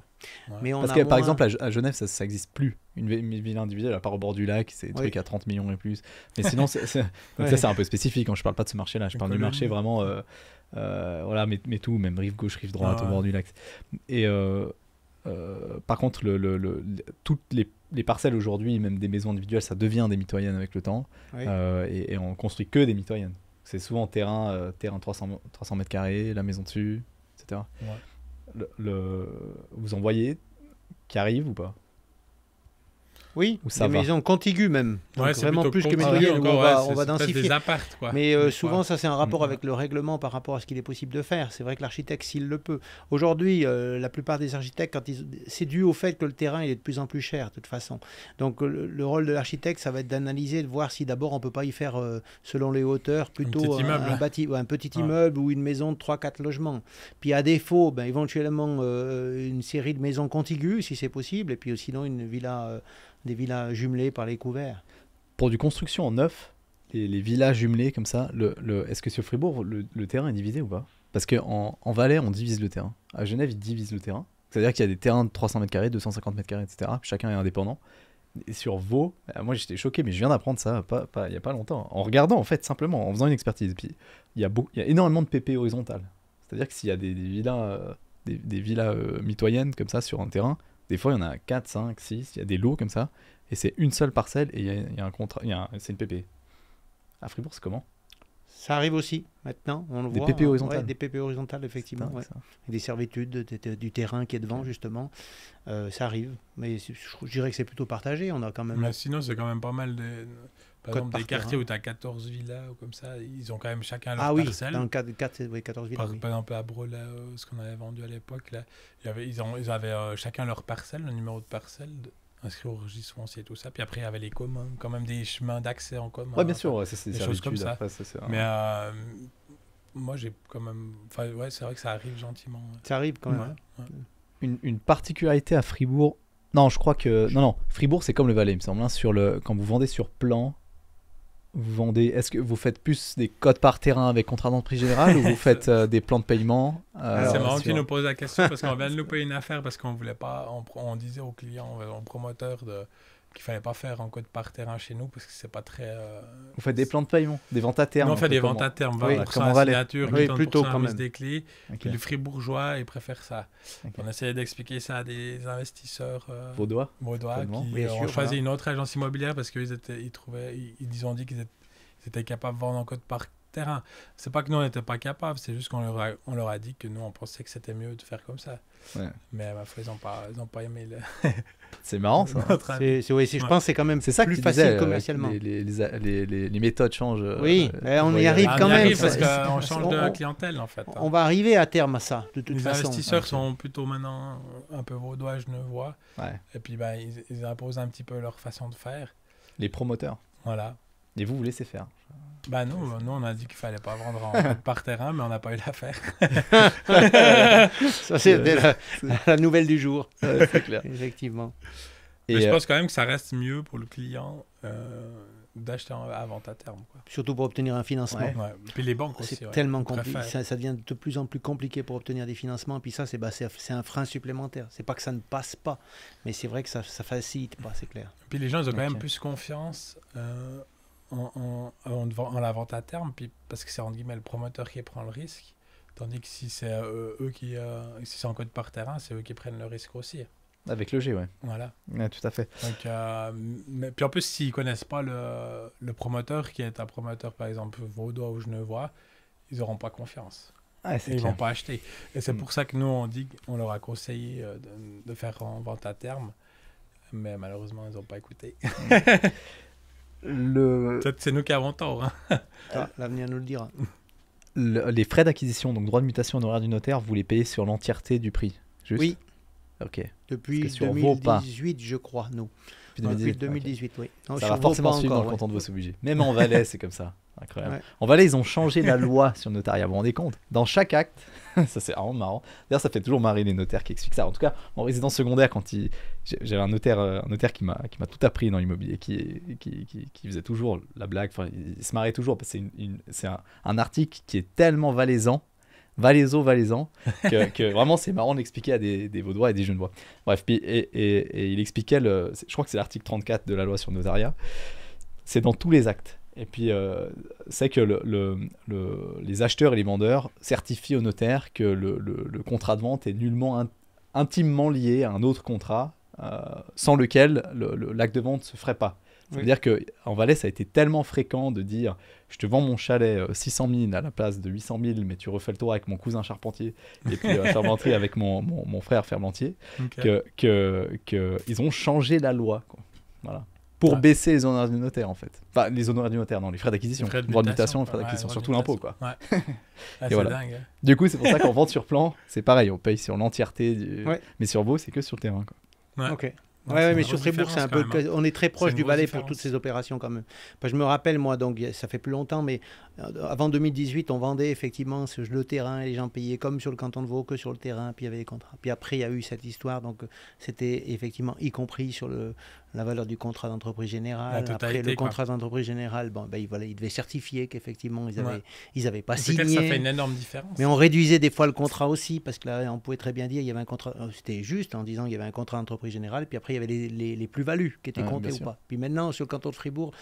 Ouais. Mais parce que par exemple à Genève ça n'existe plus une villa individuelle à part au bord du lac, c'est des trucs à 30 millions et plus, mais sinon ça c'est un peu spécifique. Je parle pas de ce marché là, je parle du marché vraiment voilà, mais tout, même rive gauche, rive droite, au bord du lac. Et par contre toutes les parcelles aujourd'hui, même des maisons individuelles, ça devient des mitoyennes avec le temps. Et on construit que des mitoyennes. C'est souvent terrain 300 mètres carrés, la maison dessus, etc. Vous en voyez qui arrivent ou pas? Oui, des maisons contiguës même. Donc vraiment plus que mitoyennes, où on va densifier. Des appartes, quoi. Mais souvent, ça c'est un rapport avec le règlement par rapport à ce qu'il est possible de faire. C'est vrai que l'architecte, s'il le peut. Aujourd'hui, la plupart des architectes, c'est dû au fait que le terrain il est de plus en plus cher, de toute façon. Donc le rôle de l'architecte, ça va être d'analyser, de voir si d'abord on ne peut pas y faire, selon les hauteurs, plutôt un petit immeuble ou une maison de 3-4 logements. Puis à défaut, éventuellement une série de maisons contiguës, si c'est possible, et puis sinon une villa... des villas jumelées par les couverts. Pour du construction en neuf, les villas jumelées comme ça, est-ce que sur Fribourg, le terrain est divisé ou pas? Parce qu'en Valais, on divise le terrain. À Genève, ils divisent le terrain. C'est-à-dire qu'il y a des terrains de 300 mètres carrés, 250 mètres carrés, etc. Chacun est indépendant. Et sur Vaud, moi j'étais choqué, mais je viens d'apprendre ça il n'y a pas longtemps. En regardant, en fait, simplement, en faisant une expertise. Et puis, il y a énormément de PP horizontales. C'est-à-dire que s'il y a des villas mitoyennes comme ça sur un terrain, des fois, il y en a 4, 5, 6, il y a des lots comme ça, et c'est une seule parcelle, et il y a un contrat, c'est une PP. À Fribourg, c'est comment? Ça arrive aussi, maintenant, on le voit. Des PP horizontales. Ouais, des PP horizontales, effectivement. Et des servitudes du terrain qui est devant, justement. Ça arrive, mais je dirais que c'est plutôt partagé. On a quand même... Mais sinon, c'est quand même pas mal par exemple, des quartiers où tu as 14 villas ou comme ça, ils ont quand même chacun leur parcelle. Dans le cas de 14 villas. Par exemple, à Brola, ce qu'on avait vendu à l'époque, là, ils avaient chacun leur parcelle, le numéro de parcelle, inscrit au registre foncier et tout ça. Puis après, il y avait les communs, quand même des chemins d'accès en commun. Oui, bien sûr, c'est des choses comme ça. Après, mais moi, j'ai quand même... Enfin, ouais, c'est vrai que ça arrive gentiment. Ça arrive quand même. Une particularité à Fribourg... Non, je crois que... Non, Fribourg, c'est comme le Valais, il me semble. Hein, quand vous vendez sur plan... Est-ce que vous faites plus des codes par terrain avec contrat d'entreprise générale ou vous faites des plans de paiement? C'est marrant que tu nous poses la question parce qu'on vient de louper une affaire parce qu'on voulait pas, on disait aux clients, aux promoteurs qu'il fallait pas faire un code par terrain chez nous parce que c'est pas très... Vous faites des plans de paiement, des ventes à terme? Non, on fait des ventes à terme, 20% à signature, 80% à mise des clés. Puis les fribourgeois, ils préfèrent ça. On essayait d'expliquer ça à des investisseurs vaudois qui ont choisi une autre agence immobilière parce qu'ils ont dit qu'ils étaient capables de vendre en code par terrain. C'est pas que nous on n'était pas capables, c'est juste qu'on leur a dit que nous on pensait que c'était mieux de faire comme ça. Mais ma foi, ils ont pas aimé c'est marrant ça. Je pense que c'est quand même plus facile commercialement. Les méthodes changent. Oui, on y arrive quand même. On y arrive parce qu'on change de clientèle en fait. On va arriver à terme à ça, de toute façon. Les investisseurs sont plutôt maintenant un peu vaudois, genevois. Et puis ils imposent un petit peu leur façon de faire. Les promoteurs. Voilà. Et vous laissez faire. Bah nous on a dit qu'il fallait pas vendre par terrain, mais on n'a pas eu l'affaire. Ça, c'est la nouvelle du jour. C'est clair. Effectivement. Mais je pense quand même que ça reste mieux pour le client d'acheter à vente à terme, quoi. Surtout pour obtenir un financement. Ouais. Puis les banques aussi. C'est tellement compliqué. Ça devient de plus en plus compliqué pour obtenir des financements. Puis ça, c'est un frein supplémentaire. C'est pas que ça ne passe pas, mais c'est vrai que ça facilite pas, c'est clair. Puis les gens, ils ont quand même plus confiance en la vente à terme, puis parce que c'est entre guillemets le promoteur qui prend le risque. Tandis que si c'est eux si c'est en code par terrain, c'est eux qui prennent le risque aussi. Avec le G, ouais. Voilà. Ouais, tout à fait. Donc, puis en plus, s'ils ne connaissent pas le promoteur, qui est un promoteur, par exemple, vaudois ou genevois, ils n'auront pas confiance. Ah, ils ne vont pas acheter. Et c'est pour ça que nous, on leur a conseillé de faire en vente à terme. Mais malheureusement, ils n'ont pas écouté. Peut-être c'est nous qui avons tort. Hein. L'avenir nous le dira. Les frais d'acquisition, donc droit de mutation honoraire du notaire, vous les payez sur l'entièreté du prix, juste ? Oui. Ok. Depuis 2018, je crois, nous. Depuis 2018, okay. Oui. Non, ça va forcément suivre dans le canton de Vaux-sous-Bugey. Même en Valais, c'est comme ça. Incroyable. Ouais. En Valais, ils ont changé la loi sur le notariat. Vous vous rendez compte ? Dans chaque acte, ça c'est vraiment marrant. D'ailleurs, ça fait toujours marrer les notaires qui expliquent ça. En tout cas, en résidence secondaire, j'avais un notaire qui m'a tout appris dans l'immobilier, qui faisait toujours la blague. Enfin, il se marrait toujours parce que c'est un article qui est tellement valaisan que vraiment c'est marrant d'expliquer à des Vaudois et des Genevois. Bref, puis, et il expliquait, je crois que c'est l'article 34 de la loi sur le notariat, c'est dans tous les actes. Et puis c'est que les acheteurs et les vendeurs certifient au notaire que le contrat de vente est nullement intimement lié à un autre contrat sans lequel l'acte de vente ne se ferait pas. Ça veut dire qu'en Valais, ça a été tellement fréquent de dire « je te vends mon chalet 600 000 à la place de 800 000, mais tu refais le tour avec mon cousin charpentier et puis charpentier avec mon frère ferblantier okay. » qu'ils ont changé la loi, quoi. Voilà. Pour baisser les honoraires du notaire, en fait. Enfin, les honoraires du notaire, non, les frais d'acquisition. Droit de mutation, frais d'acquisition, surtout l'impôt, quoi. Ouais. C'est voilà. Dingue. Du coup, c'est pour ça qu'en vente sur plan, c'est pareil, on paye sur l'entièreté, mais sur Vaud, c'est que sur le terrain, quoi. Ouais. Ok. Ouais, mais sur Fribourg, c'est un peu. On est très proche du Valais pour toutes ces opérations quand même. Enfin, je me rappelle, moi, donc ça fait plus longtemps, mais avant 2018, on vendait effectivement le terrain et les gens payaient comme sur le canton de Vaud que sur le terrain, puis il y avait des contrats. Puis après, il y a eu cette histoire, donc c'était effectivement y compris sur la valeur du contrat d'entreprise générale. Après, le contrat d'entreprise générale, il devait certifier qu'effectivement, ils avaient pas signé. Ça fait une énorme différence. Mais on réduisait des fois le contrat aussi, parce que là, on pouvait très bien dire il y avait un contrat. C'était juste en disant qu'il y avait un contrat d'entreprise générale, puis après, il y avait les plus-values qui étaient comptées ou pas. Puis maintenant, sur le canton de Fribourg,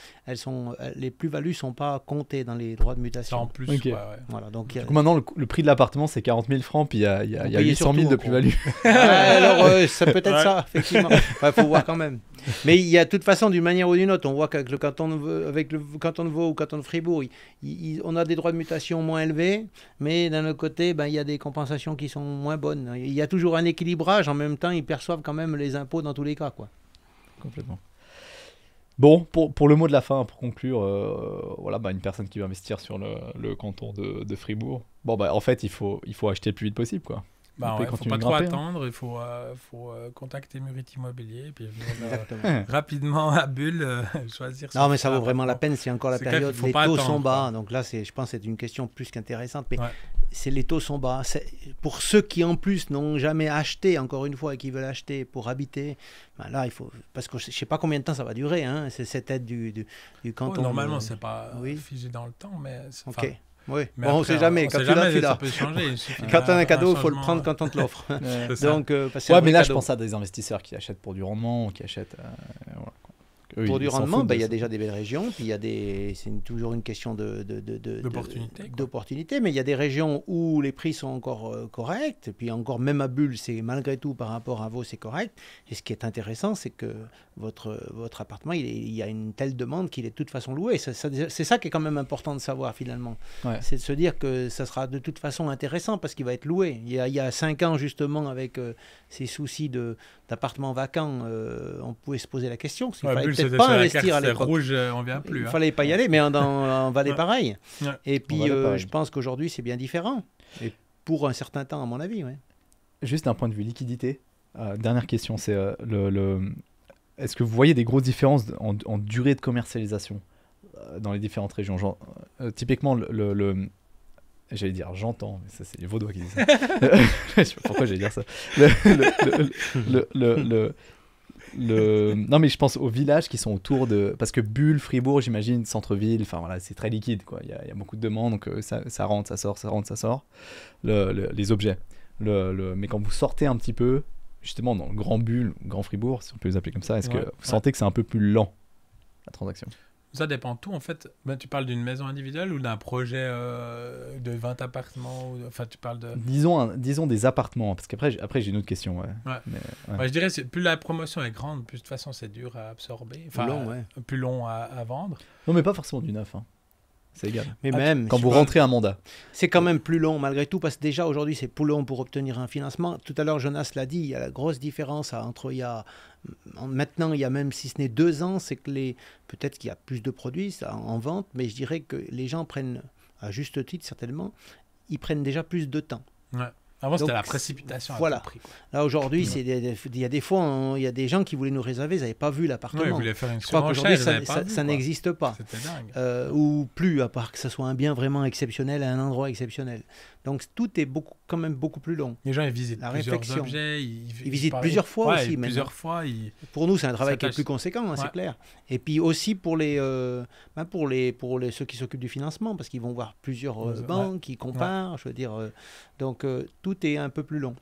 les plus-values ne sont pas comptées dans les droits de mutation. En plus, Voilà, donc, du coup, maintenant, le prix de l'appartement, c'est 40 000 francs, puis il y a 800 000 de plus-value. Alors, ça peut être ça, effectivement. Il faut voir quand même. Mais il y a de toute façon, d'une manière ou d'une autre, on voit qu'avec le canton de Vaud ou le canton de Fribourg, on a des droits de mutation moins élevés, mais d'un autre côté, il y a des compensations qui sont moins bonnes. Il y a toujours un équilibrage, en même temps, ils perçoivent quand même les impôts dans tous les cas, quoi. Complètement. Bon, pour le mot de la fin, pour conclure, voilà, une personne qui veut investir sur le canton de Fribourg, en fait, il faut acheter le plus vite possible, quoi. Il ne faut pas trop attendre, il faut contacter Murit Immobilier et puis rapidement à Bulle choisir. Non, mais ça vaut vraiment la peine, c'est encore la période, les taux sont bas, donc là je pense que c'est une question plus qu'intéressante, mais les taux sont bas. Pour ceux qui en plus n'ont jamais acheté, encore une fois, et qui veulent acheter pour habiter, là il faut, parce que je ne sais pas combien de temps ça va durer, hein, c'est cette aide du canton. Normalement c'est pas figé dans le temps, mais ok. Oui, mais on ne sait jamais. Quand tu l'as, ça peut changer. Quand tu as un cadeau, il faut le prendre quand on te l'offre. Donc, mais là, je pense à des investisseurs qui achètent pour du rendement, qui achètent. Pour du rendement, il y a déjà des belles régions, puis c'est toujours une question d'opportunité, mais il y a des régions où les prix sont encore corrects, et puis encore même à Bulle, c'est malgré tout par rapport à Vaud, c'est correct. Et ce qui est intéressant, c'est que votre appartement, il y a une telle demande qu'il est de toute façon loué. C'est ça qui est quand même important de savoir finalement. Ouais. C'est de se dire que ça sera de toute façon intéressant parce qu'il va être loué. Il y a 5 ans justement, avec ces soucis d'appartements vacants, on pouvait se poser la question. Il fallait peut-être pas investir à l'époque. Rouge, on vient plus. Il fallait pas y aller, mais en Valais pareil. Ouais. Et puis je pense qu'aujourd'hui c'est bien différent. Et pour un certain temps, à mon avis. Ouais. Juste d'un point de vue liquidité, dernière question, c'est est-ce que vous voyez des grosses différences en durée de commercialisation dans les différentes régions. Typiquement, j'allais dire j'entends, mais ça c'est les Vaudois qui disent ça. Je sais pas pourquoi j'allais dire ça. Non mais je pense aux villages qui sont autour de... Parce que Bulle, Fribourg, j'imagine, centre-ville, enfin voilà, c'est très liquide, quoi. Il y a beaucoup de demandes, donc ça rentre, ça sort, ça rentre, ça sort. Les objets. Mais quand vous sortez un petit peu, justement dans le Grand Bulle, Grand Fribourg, si on peut les appeler comme ça, est-ce que vous sentez que c'est un peu plus lent, la transaction? Ça dépend de tout, en fait. Tu parles d'une maison individuelle ou d'un projet de 20 appartements Enfin, tu parles de... Disons des appartements, parce qu'après j'ai une autre question. Ouais. Je dirais que plus la promotion est grande, plus de toute façon c'est dur à absorber. Enfin, plus long à vendre. Non, mais pas forcément du neuf. Hein. C'est égal. Mais même quand vous rentrez un mandat. C'est quand même plus long malgré tout, parce que déjà aujourd'hui c'est plus long pour obtenir un financement. Tout à l'heure Jonas l'a dit, il y a la grosse différence entre maintenant il y a même si ce n'est 2 ans, c'est que peut-être qu'il y a plus de produits en vente, mais je dirais que les gens prennent, à juste titre certainement, ils prennent déjà plus de temps. Ouais. Avant, c'était la précipitation voilà. à tout prix. Quoi. Là, aujourd'hui, il y a des fois, il y a des gens qui voulaient nous réserver, ils n'avaient pas vu l'appartement. Ouais, ils voulaient faire une Je crois qu'aujourd'hui, ça n'existe pas. C'était dingue. Ou plus, à part que ce soit un bien vraiment exceptionnel à un endroit exceptionnel. Donc, tout est quand même beaucoup plus long. Les gens, ils visitent plusieurs objets. Ils visitent plusieurs fois aussi. Plusieurs fois. Pour nous, c'est un travail qui est plus conséquent, hein, c'est clair. Et puis aussi pour ceux qui s'occupent du financement, parce qu'ils vont voir plusieurs banques, qui comparent, je veux dire. Donc, tout est un peu plus long.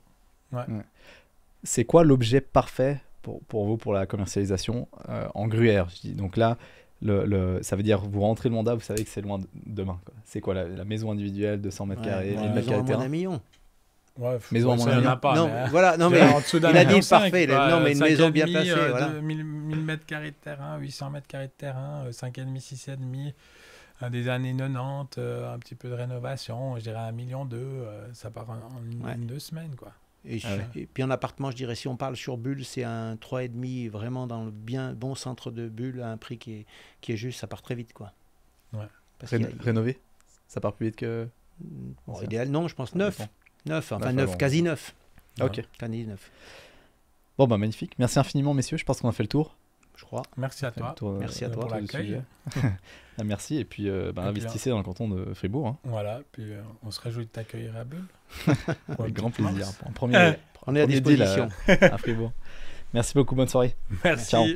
Ouais. C'est quoi l'objet parfait pour vous, pour la commercialisation en Gruyère, je dis. Donc là, ça veut dire vous rentrez le mandat, vous savez que c'est loin demain. Quoi. C'est quoi la maison individuelle, 200 mètres carrés, 1000 mètres carrés de terrain? million. Ouais, maison à moins d'un million. Non, voilà, non, mais il a dit parfait. Non, mais une maison bien placée. 1000 mètres carrés de terrain, 800 mètres carrés de terrain, 5,5, 6,5. Des années 90, un petit peu de rénovation, je dirais 1,2 million, ça part en 2 semaines, quoi. Et puis en appartement, je dirais, si on parle sur Bulle, c'est un 3,5 vraiment dans le bon centre de Bulle, à un prix qui est juste, ça part très vite, quoi. Ouais. Rénové, ça part plus vite que... idéal, non, je pense 9, enfin 9, quasi 9. Ok. Quasi 9. Bon, bah magnifique. Merci infiniment, messieurs, je pense qu'on a fait le tour. Je crois. Merci à toi. Merci à toi pour l'accueil. Merci, et puis investissez dans le canton de Fribourg. Hein. Voilà, puis on se réjouit de t'accueillir à Bulle. Avec grand plaisir. On est à disposition à Fribourg. Merci beaucoup, bonne soirée. Merci. Ciao.